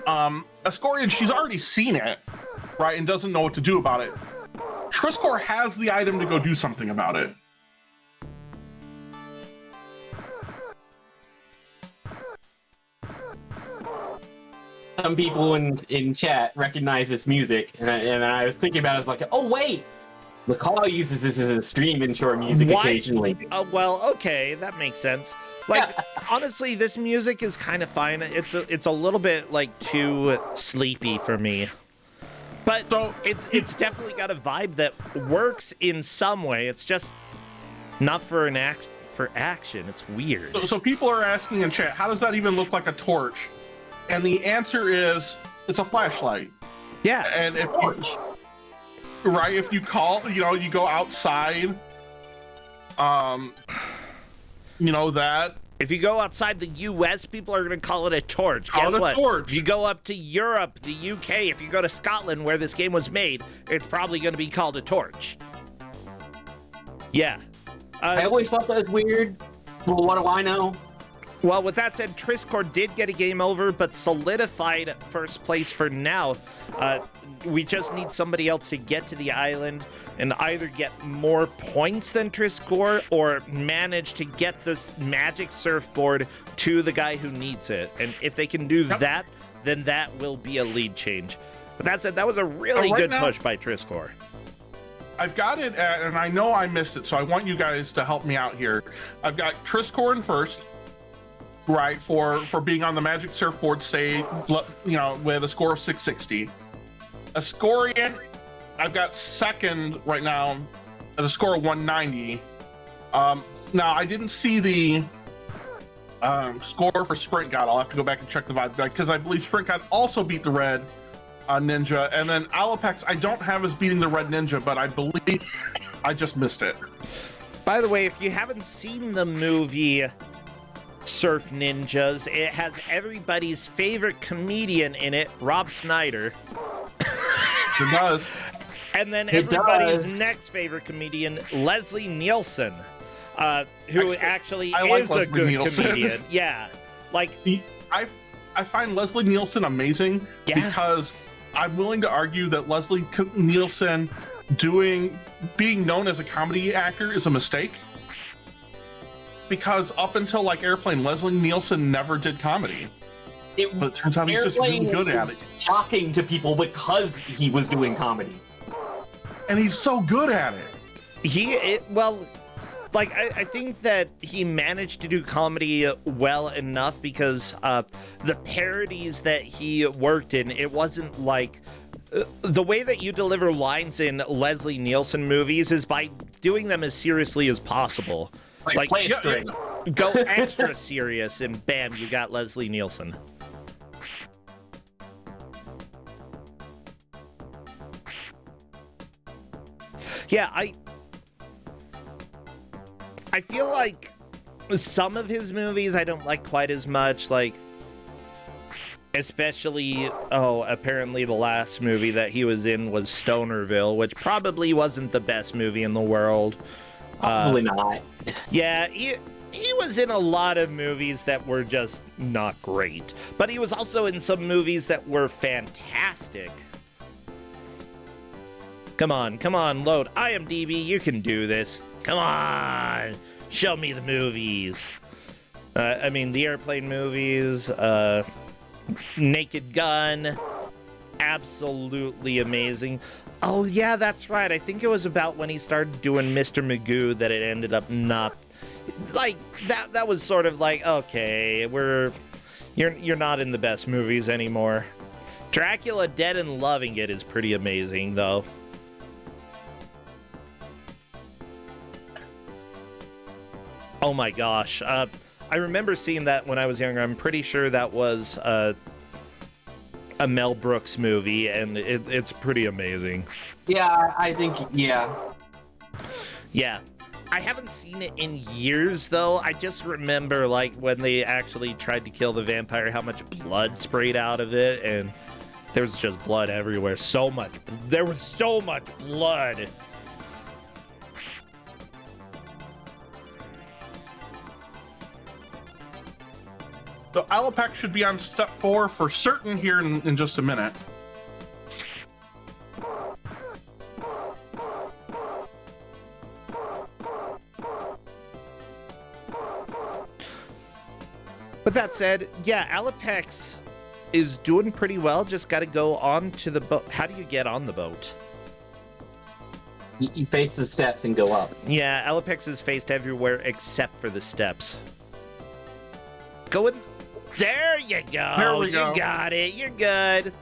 S2: Ascorian, she's already seen it, right, and doesn't know what to do about it. Triscore has the item to go do something about it.
S3: Some people in chat recognize this music, and I was thinking about it, I was like, oh wait, McCall uses this as a stream intro music occasionally.
S1: Oh well, okay, that makes sense. Like, honestly, this music is kind of fine. It's a little bit like too sleepy for me, but
S2: so
S1: it's definitely got a vibe that works in some way. It's just not for action. It's weird.
S2: So people are asking in chat, how does that even look like a torch? And the answer is, it's a flashlight.
S1: Yeah.
S2: And if you call, you go outside, that.
S1: If you go outside the U.S., people are going to call it a torch. Guess what?
S2: Torch.
S1: If you go up to Europe, the U.K., if you go to Scotland, where this game was made, it's probably going to be called a torch. Yeah.
S3: I always thought that was weird. Well, what do I know?
S1: Well, with that said, Triscore did get a game over, but solidified first place for now. We just need somebody else to get to the island and either get more points than Triscore or manage to get this Magic Surfboard to the guy who needs it. And if they can do that, then that will be a lead change. But that said, that was a really good push by Triscore.
S2: I've got it at, and I know I missed it, so I want you guys to help me out here. I've got Triscorn first, right, for being on the Magic Surfboard stage, with a score of 660. Ascorian, I've got second right now at a score of 190. Now, I didn't see the score for Sprint God. I'll have to go back and check the vibe because I believe Sprint God also beat the Red Ninja. And then Alapex, I don't have as beating the Red Ninja, but I believe I just missed it.
S1: By the way, if you haven't seen the movie Surf Ninjas, it has everybody's favorite comedian in it, Rob Schneider.
S2: It does.
S1: And then everybody's next favorite comedian, Leslie Nielsen, who actually is a good comedian. Yeah. Like,
S2: I find Leslie Nielsen amazing because I'm willing to argue that Leslie Nielsen being known as a comedy actor is a mistake. Because up until like Airplane, Leslie Nielsen never did comedy. But it turns out he's just really good at it.
S3: Shocking to people because he was doing comedy.
S2: And he's so good at it.
S1: I think that he managed to do comedy well enough because the parodies that he worked in, it wasn't like the way that you deliver lines in Leslie Nielsen movies is by doing them as seriously as possible.
S3: Like play it straight.
S1: Go extra serious and bam, you got Leslie Nielsen. Yeah, I feel like some of his movies I don't like quite as much, like especially, apparently the last movie that he was in was Stonerville, which probably wasn't the best movie in the world.
S3: Probably not.
S1: Yeah, he was in a lot of movies that were just not great, but he was also in some movies that were fantastic. Come on, load IMDb, you can do this. Come on, show me the movies. The Airplane movies, Naked Gun, absolutely amazing. Oh yeah, that's right, I think it was about when he started doing Mr. Magoo that it ended up not... Like, that was sort of like, okay, you're not in the best movies anymore. Dracula Dead and Loving It is pretty amazing, though. Oh my gosh. I remember seeing that when I was younger. I'm pretty sure that was a Mel Brooks movie, and it's pretty amazing.
S3: Yeah, I think, yeah.
S1: Yeah. I haven't seen it in years, though. I just remember, like, when they actually tried to kill the vampire, how much blood sprayed out of it, and there was just blood everywhere. There was so much blood.
S2: So Alapex should be on step 4 for certain here in just a minute.
S1: With that said, yeah, Alapex is doing pretty well. Just got to go on to the boat. How do you get on the boat?
S3: You face the steps and go up.
S1: Yeah, Alapex is faced everywhere except for the steps. Go in. There you go.
S2: There we go.
S1: You got it. You're good.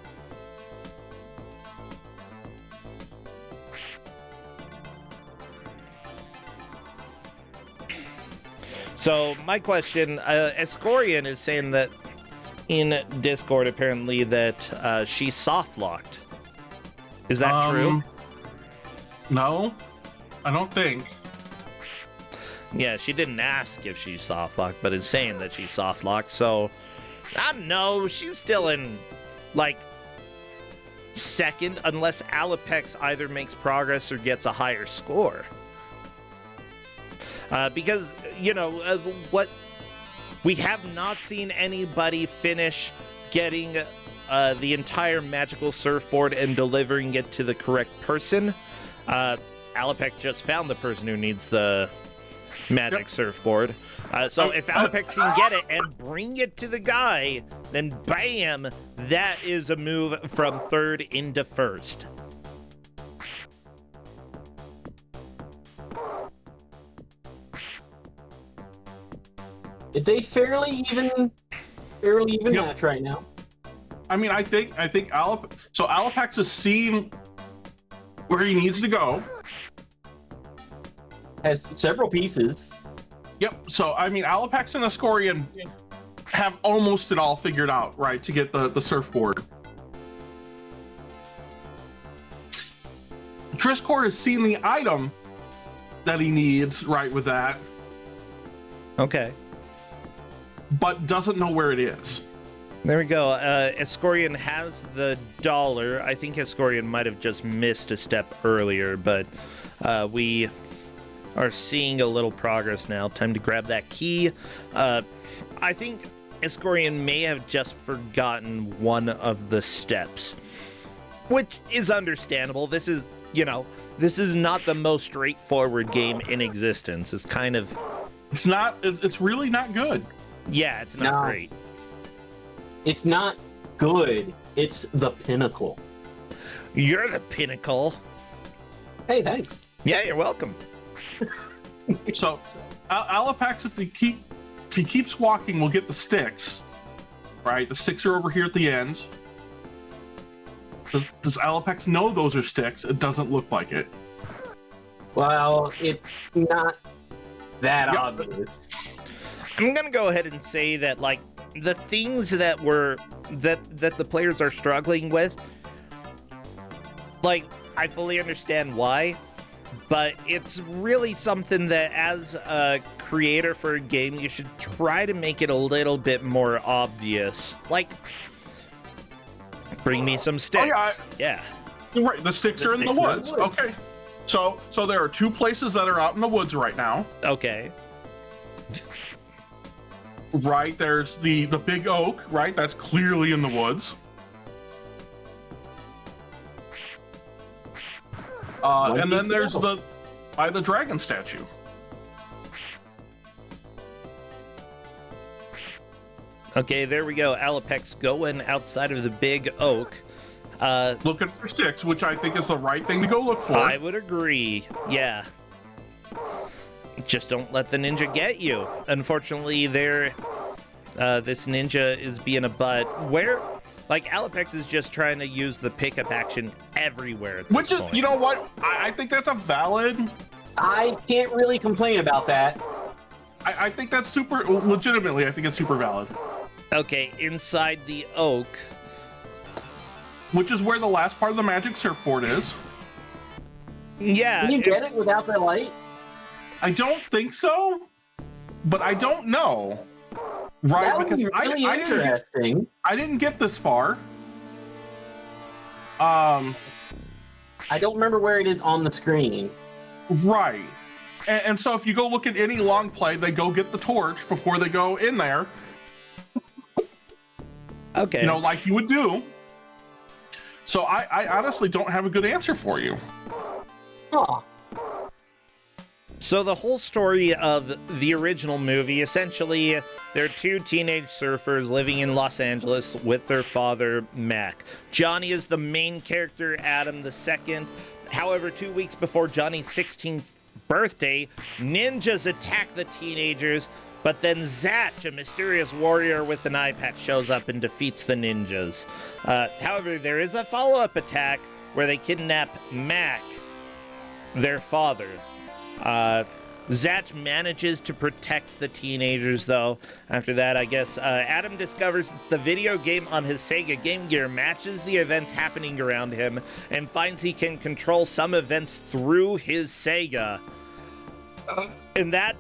S1: So, my question, Escorian is saying that in Discord, apparently, that she soft-locked. Is that true?
S2: No, I don't think.
S1: Yeah, she didn't ask if she's soft-locked, but is saying that she's soft-locked, so... I don't know, she's still in, like, second, unless Alapex either makes progress or gets a higher score. Because, what we have not seen anybody finish getting the entire magical surfboard and delivering it to the correct person. Alapex just found the person who needs the magic surfboard. So if Alapex can get it and bring it to the guy, then bam, that is a move from third into first.
S3: It's a fairly even match right now.
S2: I mean, I think Alapex has seen where he needs to go.
S3: Has several pieces.
S2: Yep. So I mean, Alapex and Escorian have almost it all figured out, right, to get the surfboard. Triscord has seen the item that he needs, right, with that,
S1: Okay.
S2: but doesn't know where it is.
S1: There we go. Escorian has the dollar. I think Escorian might have just missed a step earlier, but we are seeing a little progress now. Time to grab that key. I think Escorian may have just forgotten one of the steps, which is understandable. This is not the most straightforward game in existence. It's kind of...
S2: It's really not good.
S1: Yeah, it's not
S3: No.
S1: great.
S3: It's not good. It's the pinnacle.
S1: You're the pinnacle.
S3: Hey, thanks.
S1: Yeah, you're welcome.
S2: So Alapex, if he keeps walking, will get the sticks. Right? The sticks are over here at the end. Does Alapex know those are sticks? It doesn't look like it.
S3: Well, it's not that
S2: Yeah.
S3: obvious.
S1: I'm gonna go ahead and say that, like, the things that the players are struggling with, like, I fully understand why, but it's really something that, as a creator for a game, you should try to make it a little bit more obvious. Like, bring me some sticks. Yeah.
S2: Right, the sticks are in the woods. Okay. So there are two places that are out in the woods right now.
S1: Okay.
S2: Right, there's the big oak, right? That's clearly in the woods. And then there's the dragon statue.
S1: Okay, there we go. Alapex going outside of the big oak.
S2: Looking for sticks, which I think is the right thing to go look for.
S1: I would agree. Yeah. Just don't let the ninja get you. Unfortunately, this ninja is being a butt. Alapex is just trying to use the pickup action everywhere at this
S2: Which is,
S1: point.
S2: you know what? I think that's a valid.
S3: I can't really complain about that.
S2: I think that's super. Legitimately, I think it's super valid.
S1: Okay, inside the oak.
S2: Which is where the last part of the magic surfboard is.
S1: Yeah.
S3: Can you get it without the light?
S2: I don't think so, but I don't know. Right,
S3: That would
S2: because
S3: be really
S2: I
S3: interesting.
S2: I didn't get this far.
S3: I don't remember where it is on the screen.
S2: Right. And so if you go look at any long play, they go get the torch before they go in there.
S1: Okay.
S2: You know, like you would do. So I honestly don't have a good answer for you.
S3: Huh.
S1: So the whole story of the original movie, essentially, there are two teenage surfers living in Los Angeles with their father, Mac. Johnny is the main character, Adam the second. However, 2 weeks before Johnny's 16th birthday, ninjas attack the teenagers, but then Zatch, a mysterious warrior with an eye patch, shows up and defeats the ninjas. However, there is a follow-up attack where they kidnap Mac, their father. Zatch manages to protect the teenagers, though. After that, I guess, Adam discovers that the video game on his Sega Game Gear matches the events happening around him and finds he can control some events through his Sega. And that...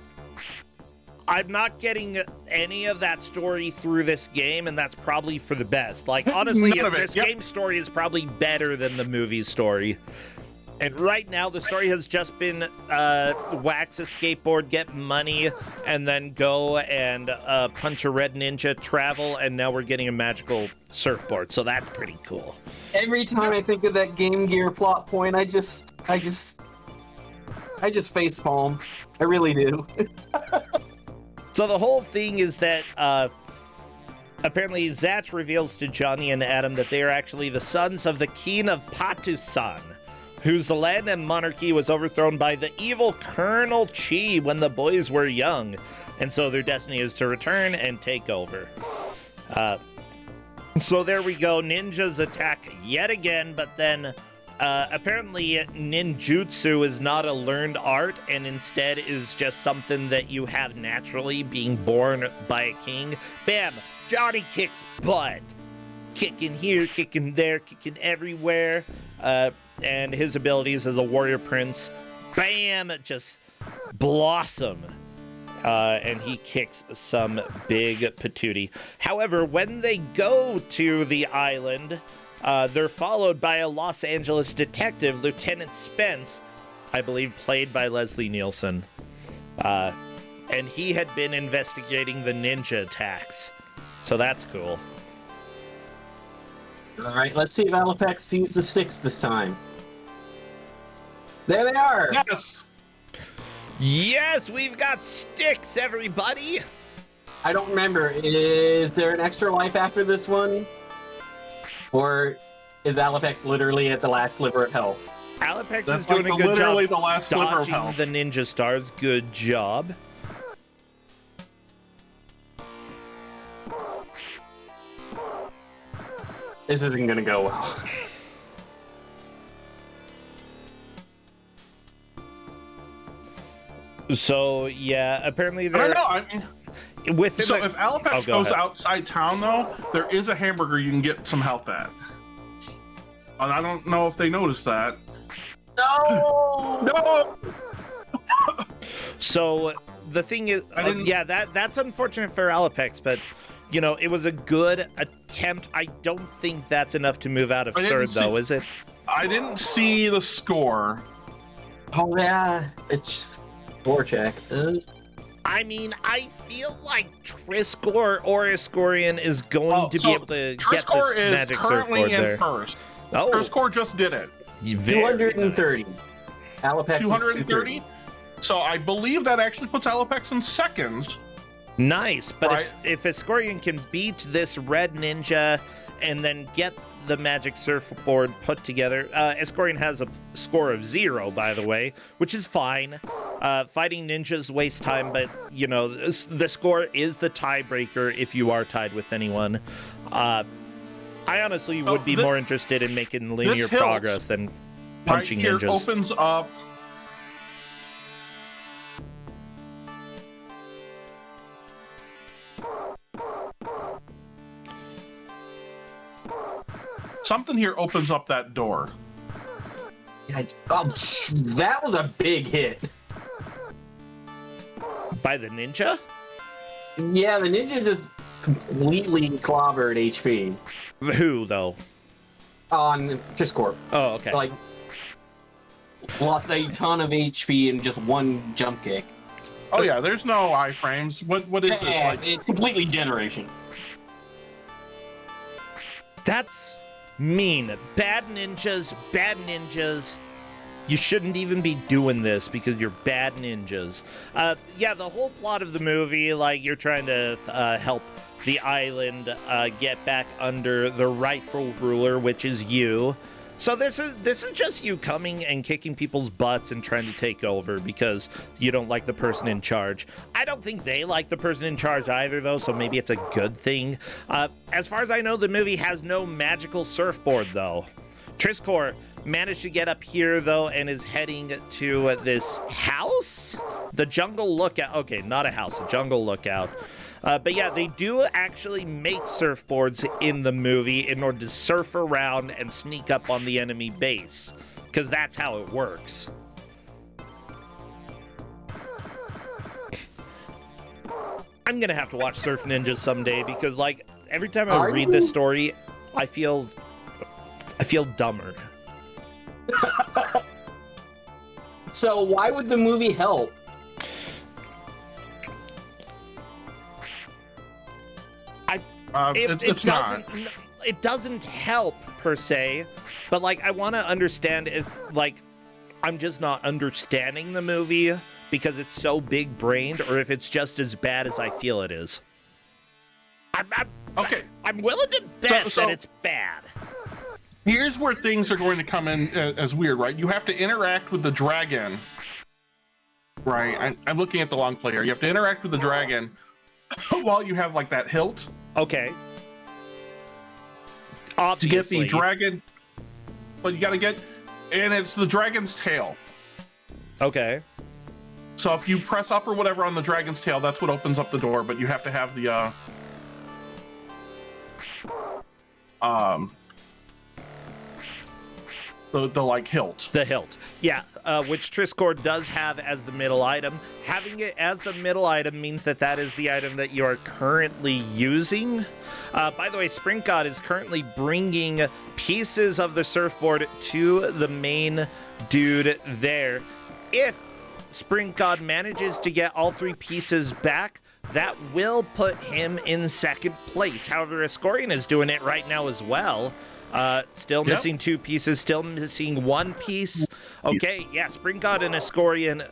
S1: I'm not getting any of that story through this game, and that's probably for the best. Like, honestly, this game's story is probably better than the movie's story. And right now, the story has just been wax a skateboard, get money, and then go and punch a red ninja, travel, and now we're getting a magical surfboard. So that's pretty cool.
S3: Every time I think of that Game Gear plot point, I just facepalm. I really do.
S1: So the whole thing is that apparently Zatch reveals to Johnny and Adam that they are actually the sons of the King of Patusan, whose land and monarchy was overthrown by the evil Colonel Chi when the boys were young. And so their destiny is to return and take over. So there we go. Ninjas attack yet again, but then apparently ninjutsu is not a learned art and instead is just something that you have naturally, being born by a king. Bam! Johnny kicks butt. Kicking here, kicking there, kicking everywhere. And his abilities as a warrior prince, bam, just blossom. And he kicks some big patootie. However, when they go to the island, they're followed by a Los Angeles detective, Lieutenant Spence, I believe played by Leslie Nielsen. And he had been investigating the ninja attacks. So that's cool.
S3: All right, let's see if Alapex sees the sticks this time. There they are!
S2: Yes!
S1: Yes, we've got sticks, everybody!
S3: I don't remember. Is there an extra life after this one? Or is Alapex literally at the last sliver of health?
S1: Alapex
S2: That's
S1: is doing
S2: like
S1: a good
S2: literally
S1: job
S2: the last sliver of
S1: dodging
S2: health.
S1: the ninja stars. Good job.
S3: This isn't gonna go well.
S1: So, yeah, apparently
S2: I
S1: they're...
S2: don't know. I mean,
S1: Within
S2: so
S1: the...
S2: if Alapex
S1: go
S2: goes
S1: ahead.
S2: outside town, though, there is a hamburger you can get some health at. And I don't know if they noticed that.
S3: No!
S2: No!
S1: So, the thing is...
S2: I didn't-
S1: yeah, that's unfortunate for Alapex, but, you know, it was a good attempt. I don't think that's enough to move out of
S2: I didn't
S1: third, though,
S2: see-
S1: is it?
S2: I didn't see the score.
S3: Oh yeah, it's just score check.
S1: I mean, I feel like Triscor or Iscorian is going to
S2: so
S1: be able to get
S2: Triscor
S1: this
S2: is
S1: magic
S2: currently
S1: surfboard
S2: in
S1: there.
S2: first.
S1: Oh,
S2: Triscor just did it.
S1: very
S3: 230.
S1: nice.
S3: Alapex
S2: 230. So I believe that actually puts Alapex in seconds.
S1: Nice, but
S2: Right.
S1: if Iscorian can beat this red ninja and then get the magic surfboard put together, Iscorian has a score of 0, by the way, which is fine. Fighting ninjas waste time, but, you know, the score is the tiebreaker if you are tied with anyone. I honestly would be more interested in making linear
S2: hilt
S1: progress than punching
S2: right here
S1: ninjas.
S2: opens up. Something here opens up that door.
S3: Oh, that was a big hit.
S1: By the ninja?
S3: Yeah, the ninja just completely clobbered HP
S1: Who, though?
S3: on Triscorp.
S1: Oh, okay.
S3: Like, lost a ton of HP in just one jump kick.
S2: Oh yeah, there's no iframes. What is this like?
S3: It's completely generation.
S1: That's mean. Bad ninjas. You shouldn't even be doing this because you're bad ninjas. Yeah, the whole plot of the movie, like, you're trying to help the island get back under the rightful ruler, which is you. So this is just you coming and kicking people's butts and trying to take over because you don't like the person in charge. I don't think they like the person in charge either, though, so maybe it's a good thing. As far as I know, the movie has no magical surfboard, though. Triscor managed to get up here, though, and is heading to this house? The Jungle Lookout. Okay, not a house, a Jungle Lookout. But yeah, they do actually make surfboards in the movie in order to surf around and sneak up on the enemy base, because that's how it works. I'm gonna have to watch Surf Ninjas someday because, like, every time I read this story, I feel dumber.
S3: So why would the movie help?
S1: It doesn't help per se, but like I want to understand if like I'm just not understanding the movie because it's so big brained, or if it's just as bad as I feel it is.
S2: Okay.
S1: I'm willing to bet that it's bad.
S2: Here's where things are going to come in as weird, right? You have to interact with the dragon, right? I'm looking at the long play here. You have to interact with the dragon while you have like that hilt.
S1: Okay.
S2: To
S1: Obviously.
S2: get the dragon, but you got to get, and it's the dragon's tail.
S1: Okay.
S2: So if you press up or whatever on the dragon's tail, that's what opens up the door. But you have to have the like hilt.
S1: The hilt. Yeah, which Triscore does have as the middle item. Having it as the middle item means that that is the item that you are currently using. By the way, Sprint God is currently bringing pieces of the surfboard to the main dude there. If Sprint God manages to get all 3 pieces back, that will put him in second place. However, Ascorian is doing it right now as well. Still missing 2 pieces, still missing 1 piece. Okay, yeah, Sprint God and Ascorian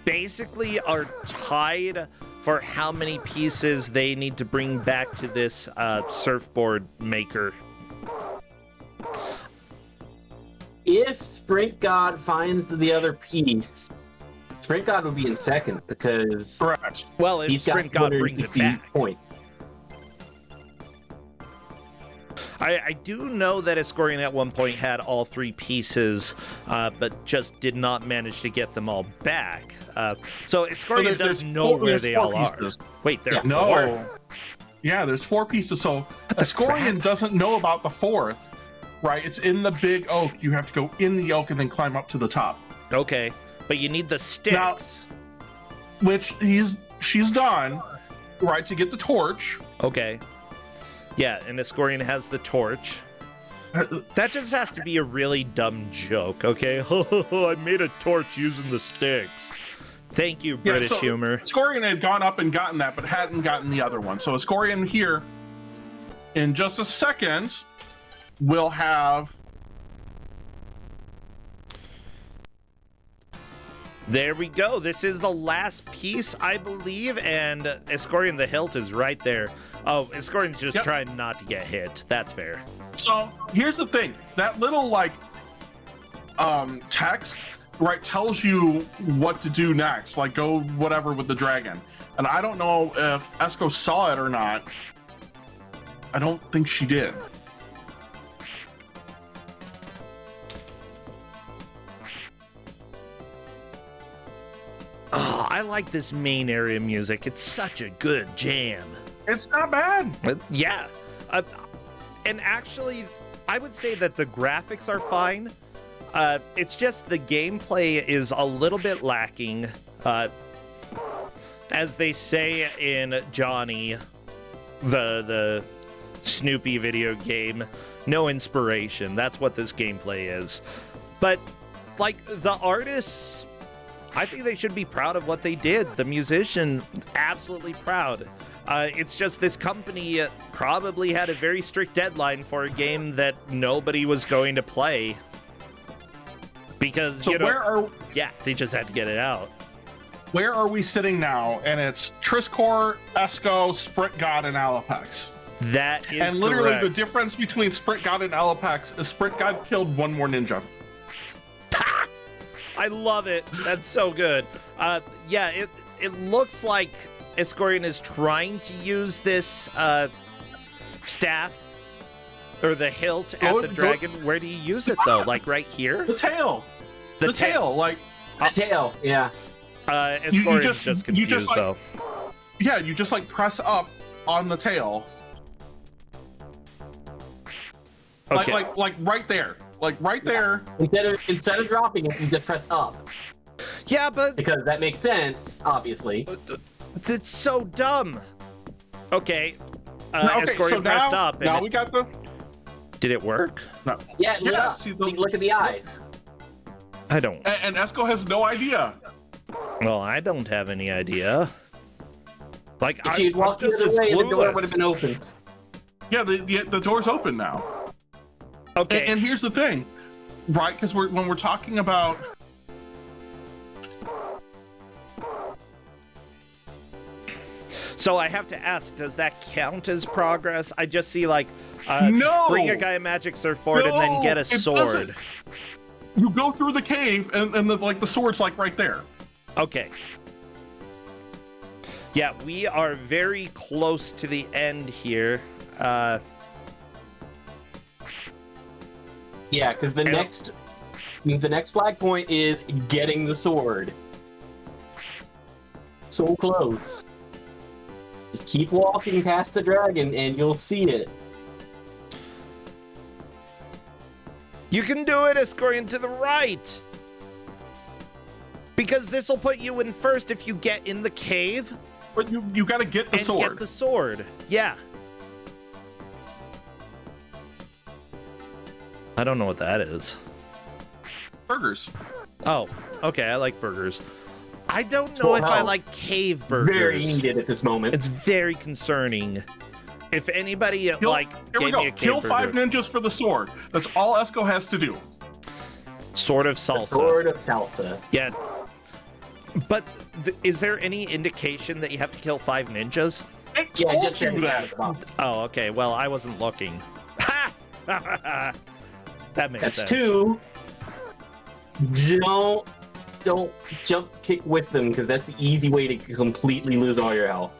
S1: basically are tied for how many pieces they need to bring back to this surfboard maker.
S3: If Sprint God finds the other piece, Sprint God would be in second because
S2: Correct.
S1: Well, if
S3: he's got
S1: Sprint God brings it
S3: 260
S1: back.
S3: points.
S1: I do know that Ascorian at one point had all 3 pieces, but just did not manage to get them all back. So Ascorian does know where they all
S2: pieces.
S1: are. Wait, there are 4?
S2: No. Yeah, there's 4 pieces. So Ascorian doesn't know about the 4th, right? It's in the big oak. You have to go in the oak and then climb up to the top.
S1: Okay, but you need the sticks.
S2: Which she's done, right, to get the torch.
S1: Okay. Yeah, and Ascorian has the torch. That just has to be a really dumb joke, okay? I made a torch using the sticks. Thank you, British humor.
S2: Ascorian had gone up and gotten that, but hadn't gotten the other one. So Ascorian here, in just a second, will have...
S1: There we go. This is the last piece, I believe, and Ascorian the hilt is right there. Oh, Ascorian's just trying not to get hit. That's fair.
S2: So here's the thing. That little, like, text, right, tells you what to do next. Like, go whatever with the dragon. And I don't know if Esco saw it or not. I don't think she did.
S1: Oh, I like this main area music. It's such a good jam.
S2: It's not bad.
S1: Yeah. And actually, I would say that the graphics are fine. It's just the gameplay is a little bit lacking. As they say in Johnny, the Snoopy video game, no inspiration. That's what this gameplay is. But, like, the artists, I think they should be proud of what they did. The musician, absolutely proud. It's just this company probably had a very strict deadline for a game that nobody was going to play. Because,
S2: So
S1: yeah, they just had to get it out.
S2: where are we sitting now? And it's Triscore, Esco, Sprint God, and Alapex.
S1: That is
S2: And literally
S1: correct.
S2: the difference between Sprint God and Alapex is Sprint God killed 1 more ninja.
S1: I love it. That's so good. Yeah, it looks like Ascorian is trying to use this staff or the hilt at the dragon. Where do you use it though? Like right here?
S2: The tail. The tail. Like
S3: The tail, yeah.
S1: Ascorian's just confused
S2: you just, like,
S1: though.
S2: yeah, you just like press up on the tail.
S1: Okay.
S2: Like right there. Like right there.
S3: Instead of dropping it, you just press up.
S1: Yeah, but
S3: Because that makes sense, obviously.
S1: it's so dumb. Okay.
S2: Okay,
S1: Ascorian
S2: so
S1: pressed
S2: now,
S1: up. And
S2: now we got the.
S1: did it work?
S2: No.
S3: Yeah, it lit
S2: Yeah,
S3: up.
S2: see the-
S3: Look at the eyes.
S1: I don't.
S2: And Esco has no idea.
S1: Well, I don't have any idea. Like,
S3: If you'd walked the other way, the door would have been open.
S2: Yeah, the door's open now.
S1: Okay.
S2: And here's the thing, right? Because when we're talking about.
S1: So I have to ask, does that count as progress? I just see like
S2: No!
S1: Bring a guy a magic surfboard and then get a
S2: it
S1: sword.
S2: doesn't. You go through the cave and the sword's like right there.
S1: Okay. Yeah, we are very close to the end here.
S3: Yeah, because the next flag point is getting the sword. So close. Just keep walking past the dragon and you'll see it.
S1: You can do it, Escorian, to the right. Because this will put you in first if you get in the cave.
S2: But you got to get the
S1: and
S2: sword.
S1: Get the sword. Yeah. I don't know what that is.
S2: Burgers.
S1: Oh, okay. I like burgers. I don't know if I like cave burgers.
S3: Very needed at this moment.
S1: It's very concerning. If anybody
S2: Here
S1: gave
S2: we go.
S1: me a cave
S2: Kill
S1: burger.
S2: 5 ninjas for the sword. That's all Esco has to do.
S1: Sword of
S3: The
S1: salsa.
S3: sword of salsa.
S1: Yeah. But is there any indication that you have to kill 5 ninjas?
S2: It
S3: Yeah,
S2: told
S3: just
S2: you that.
S1: Oh, okay. Well, I wasn't looking. Ha! That makes
S3: That's
S1: sense.
S3: 2. Don't jump kick with them because that's the easy way to completely lose all your health.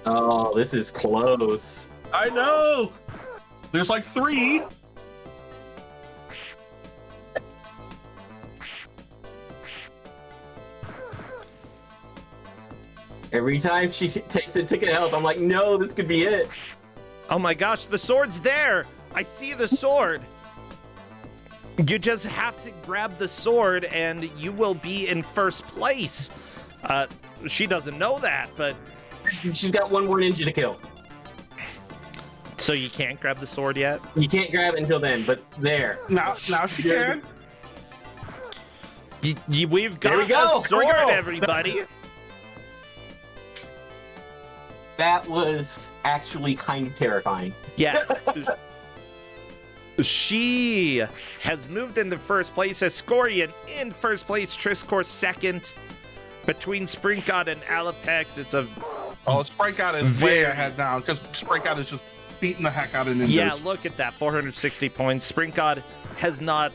S3: Oh, this is close.
S2: I know. There's like 3.
S3: Every time she takes a ticket of health, I'm like, no, this could be it.
S1: Oh my gosh, the sword's there! I see the sword! You just have to grab the sword and you will be in first place. She doesn't know that, but...
S3: She's got one more ninja to kill.
S1: So you can't grab the sword yet?
S3: You can't grab it until then, but there.
S2: Now she can.
S1: We've got
S3: There we go.
S1: a sword,
S3: There we go.
S1: everybody!
S3: That was actually kind of terrifying.
S1: Yeah. She has moved into first place. Escorian in first place. Triscor second. Between Sprint God and Alapex, it's a...
S2: Oh, Sprite God is way ahead now because Sprite God is just beating the heck out of ninjas.
S1: Yeah, look at that. 460 points. Sprint God has not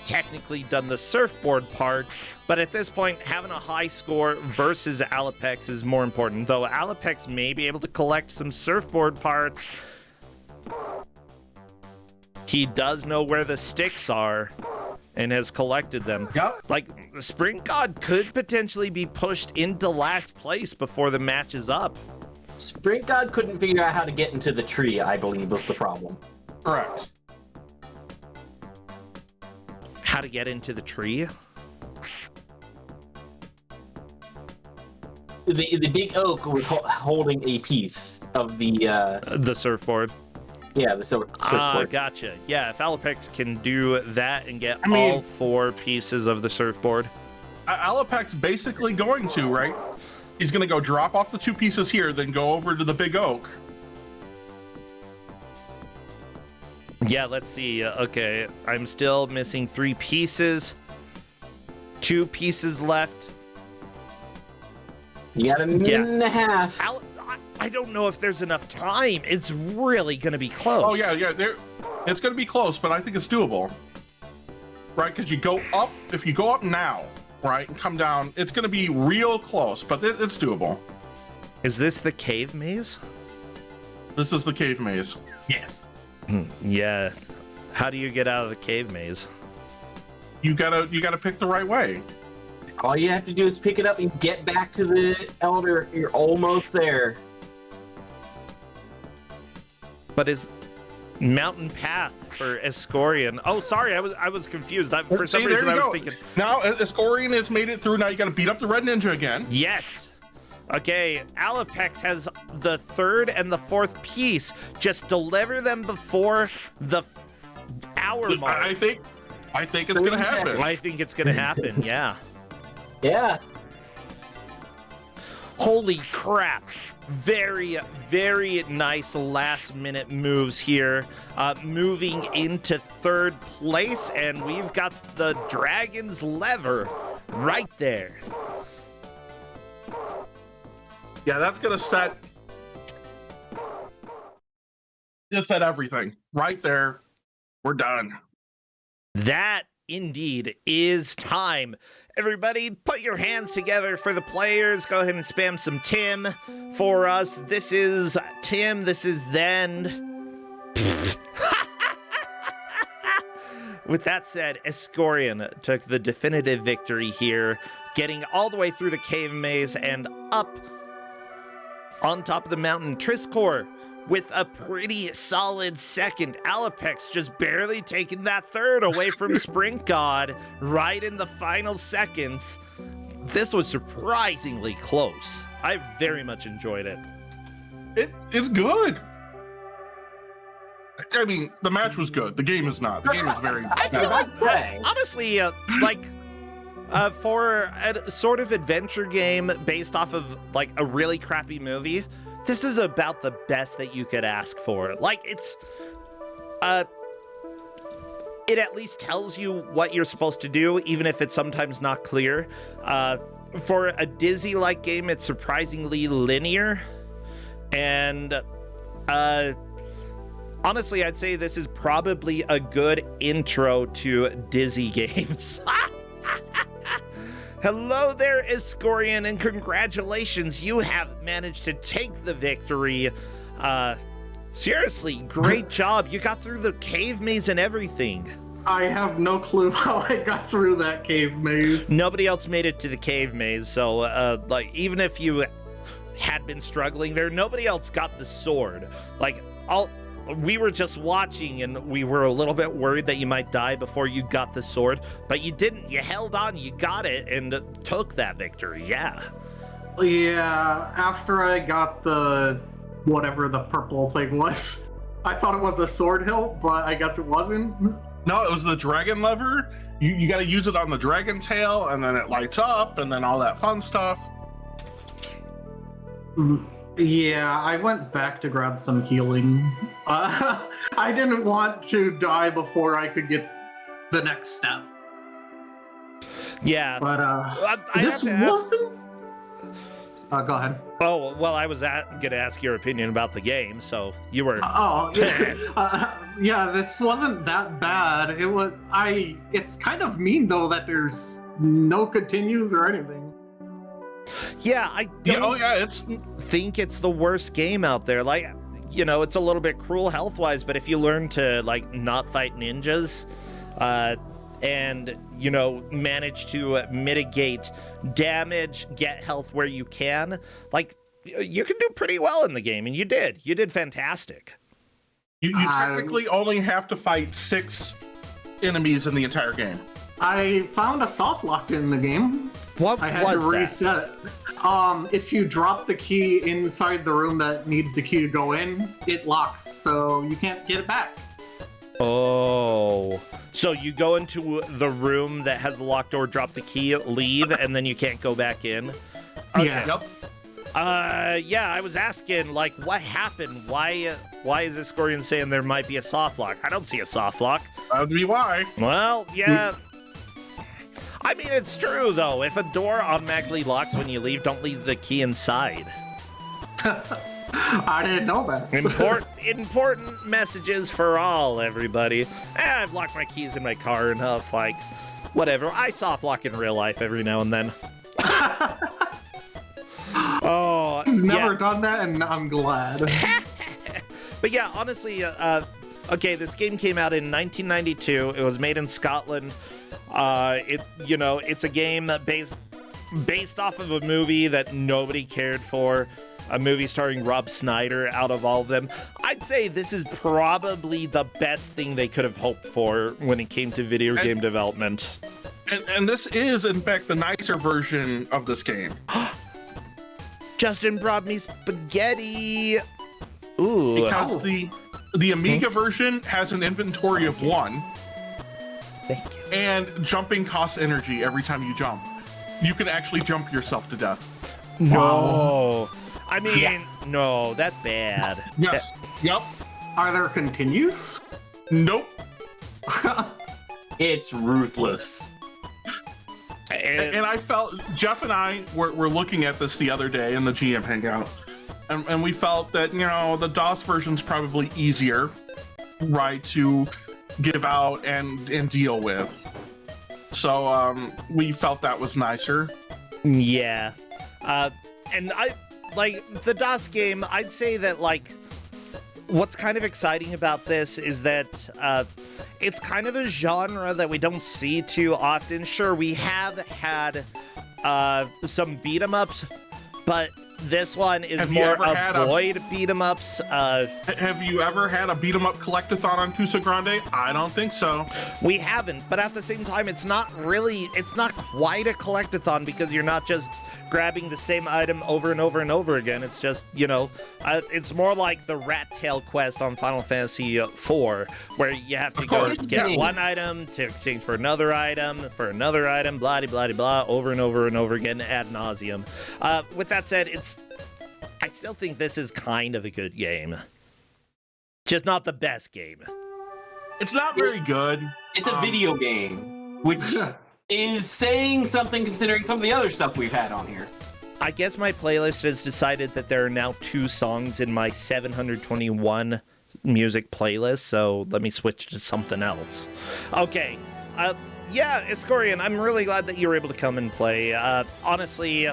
S1: technically done the surfboard part, but at this point, having a high score versus Alapex is more important, though Alapex may be able to collect some surfboard parts. He does know where the sticks are and has collected them.
S2: Yep.
S1: Like, Sprint God could potentially be pushed into last place before the match is up.
S3: Sprint God couldn't figure out how to get into the tree, I believe, was the problem.
S2: Correct.
S1: How to get into the tree?
S3: The big oak was holding a piece of
S1: The surfboard.
S3: the surfboard.
S1: Gotcha. Yeah, if Alapex can do that and get
S2: I mean-
S1: all 4 pieces of the surfboard.
S2: Alapac's basically going to, right? He's going to go drop off the 2 pieces here, then go over to the big oak.
S1: Yeah, let's see. Okay, I'm still missing 3 pieces. 2 pieces left.
S3: You got a minute and a half.
S1: I don't know if there's enough time. It's really going to be close.
S2: Oh, yeah. It's going to be close, but I think it's doable. Right? Because you go up, if you go up now, right, and come down, it's going to be real close, but it's doable.
S1: Is this the cave maze?
S2: This is the cave maze.
S3: Yes.
S1: Yeah. How do you get out of the cave maze?
S2: You gotta pick the right way.
S3: All you have to do is pick it up and get back to the elder. You're almost there.
S1: But is Mountain Path for Escorian? Oh, sorry, I was confused. For some
S2: See,
S1: reason,
S2: there
S1: I
S2: you
S1: was
S2: go.
S1: thinking.
S2: Now, Escorian has made it through. Now you got to beat up the red ninja again.
S1: Yes. Okay, Alapex has the 3rd and the 4th piece. Just deliver them before the hour mark.
S2: I think it's gonna happen.
S1: I think it's gonna happen. Yeah.
S3: Yeah.
S1: Holy crap. Very, very nice last minute moves here. Moving into 3rd place, and we've got the Dragon's Lever right there.
S2: Yeah, that's gonna set everything right there. We're done.
S1: That indeed is time. Everybody, put your hands together for the players. Go ahead and spam some Tim for us. This is Tim. This is then. With that said, Escorian took the definitive victory here, getting all the way through the cave maze and up on top of the mountain. Triscor with a pretty solid second. Alapex just barely taking that third away from Sprint God right in the final seconds. This was surprisingly close. I very much enjoyed it.
S2: It's good. I mean, the match was good. The game is not. The game is very
S1: I feel like, honestly, for a sort of adventure game based off of like a really crappy movie, this is about the best that you could ask for. Like, it's it at least tells you what you're supposed to do, even if it's sometimes not clear. For a Dizzy-like game, it's surprisingly linear, and honestly, I'd say this is probably a good intro to Dizzy games. Hello there, Escorian, and congratulations, you have managed to take the victory. Seriously, great job. You got through the cave maze and everything.
S4: I have no clue how I got through that cave maze.
S1: Nobody else made it to the cave maze, so like, even if you had been struggling there, nobody else got the sword. Like, we were just watching, and we were a little bit worried that you might die before you got the sword, but you didn't. You held on, you got it, and took that victory. Yeah.
S4: Yeah, after I got the whatever the purple thing was, I thought it was a sword hilt, but I guess it wasn't.
S2: No, it was the dragon lever. You got to use it on the dragon tail, and then it lights up, and then all that fun stuff.
S4: Yeah, I went back to grab some healing. I didn't want to die before I could get the next step.
S1: Yeah.
S4: But
S1: I
S4: this
S1: have to
S4: wasn't... go ahead.
S1: Oh, well, I was going to ask your opinion about the game, so you were...
S4: Oh, yeah, this wasn't that bad. It's kind of mean, though, that there's no continues or anything.
S1: Yeah, I don't
S2: it's
S1: think it's the worst game out there. Like, you know, it's a little bit cruel health-wise, but if you learn to, like, not fight ninjas, and, you know, manage to mitigate damage, get health where you can, like, you can do pretty well in the game, and you did. You did fantastic.
S2: You technically only have to fight 6 enemies in the entire game.
S4: I found a soft lock in the game.
S1: What
S4: I had
S1: was
S4: to reset. If you drop the key inside the room that needs the key to go in, it locks, so you can't get it back.
S1: Oh, so you go into the room that has the locked door, drop the key, leave, and then you can't go back in? Okay.
S4: Yeah.
S2: Yep.
S1: Yeah, I was asking, like, what happened? Why is Escorian saying there might be a soft lock? I don't see a soft lock.
S2: That would be why.
S1: Well, yeah. I mean, it's true, though. If a door automatically locks when you leave, don't leave the key inside.
S4: I didn't know that.
S1: Important messages for all, everybody. I've locked my keys in my car enough, like, whatever. I soft lock in real life every now and then. Oh,
S4: Never done that, and I'm glad.
S1: But yeah, honestly, okay, this game came out in 1992. It was made in Scotland. It's a game based off of a movie that nobody cared for. A movie starring Rob Schneider out of all of them. I'd say this is probably the best thing they could have hoped for when it came to video game development.
S2: And this is, in fact, the nicer version of this game.
S1: Justin brought me spaghetti. Ooh.
S2: Because the Amiga version has an inventory of 1.
S1: Thank you.
S2: And jumping costs energy every time you jump. You can actually jump yourself to death.
S1: No. I mean, no, that's bad.
S2: Yes. Yep.
S4: Are there continues?
S2: Nope.
S3: It's ruthless.
S2: And I felt Jeff and I were looking at this the other day in the GM hangout, and we felt that, you know, the DOS version's probably easier, right, to give out and deal with. So we felt that was nicer.
S1: Yeah. And I like the DOS game. I'd say that, like, what's kind of exciting about this is that it's kind of a genre that we don't see too often. Sure, we have had some beat 'em ups, but this one is more avoid beat 'em ups.
S2: Have you ever had a beat 'em up collectathon on Kusog7ande? I don't think so.
S1: We haven't, but at the same time, it's not quite a collectathon, because you're not just grabbing the same item over and over and over again. It's just, you know, it's more like the rat tail quest on Final Fantasy IV, where you have to go get one item to exchange for another item, blah, blah, blah, over and over and over again ad nauseum. With that said, I still think this is kind of a good game. Just not the best game.
S2: It's not very good.
S3: It's a video game, which is saying something considering some of the other stuff we've had on here.
S1: I guess my playlist has decided that there are now 2 songs in my 721 music playlist, so let me switch to something else. Okay, yeah, Escorian, I'm really glad that you were able to come and play. Honestly,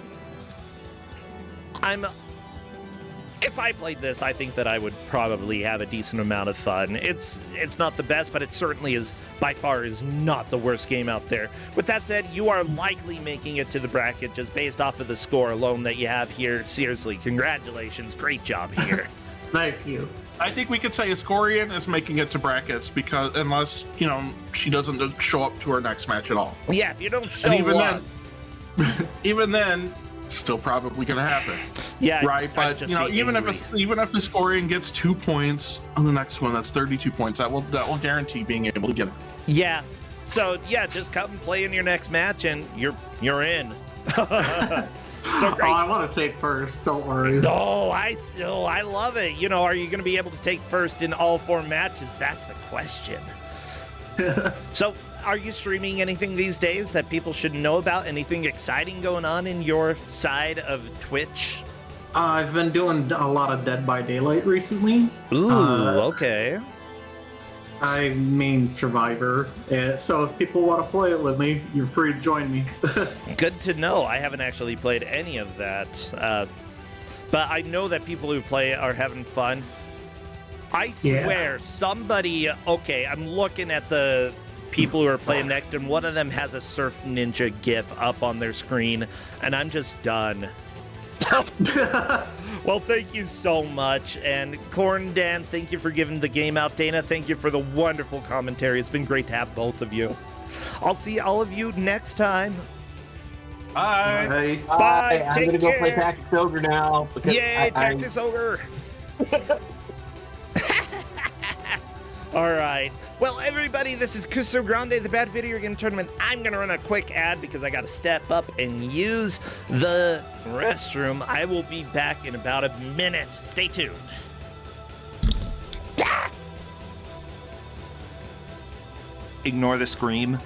S1: if I played this, I think that I would probably have a decent amount of fun. It's not the best, but it certainly is, by far, is not the worst game out there. With that said, you are likely making it to the bracket just based off of the score alone that you have here. Seriously, congratulations. Great job here.
S4: Thank you.
S2: I think we could say Escorian is making it to brackets, because unless, you know, she doesn't show up to her next match at all.
S1: Yeah, if you don't show
S2: up.
S1: then,
S2: even then, still probably gonna happen.
S1: Yeah,
S2: right. But you know, even if Escorian gets 2 points on the next one, that's 32 points. That will guarantee being able to get it.
S1: Yeah. So yeah, just come and play in your next match, and you're in. So great.
S4: Oh, I want to take first. Don't worry.
S1: Oh, I love it. You know, are you going to be able to take first in all 4 matches? That's the question. So, are you streaming anything these days that people should know about? Anything exciting going on in your side of Twitch?
S4: I've been doing a lot of Dead by Daylight recently.
S1: Ooh, okay.
S4: I mean Survivor, so if people want to play it with me, you're free to join me.
S1: Good to know. I haven't actually played any of that, but I know that people who play it are having fun. I swear, somebody... Okay, I'm looking at the people who are playing next, and one of them has a Surf Ninja GIF up on their screen, and I'm just done. Well, thank you so much. And Corn Dan, thank you for giving the game out. Dana, thank you for the wonderful commentary. It's been great to have both of you. I'll see all of you next time.
S2: Bye.
S4: Bye.
S1: Bye.
S3: I'm
S1: Take
S3: gonna go play
S1: care.
S3: Tactics Ogre now. Because
S1: Yay, Tactics Ogre. All right. Well, everybody, this is Kusog7ande, the Bad Video Game Tournament. I'm going to run a quick ad because I got to step up and use the restroom. I will be back in about a minute. Stay tuned. Ignore the scream.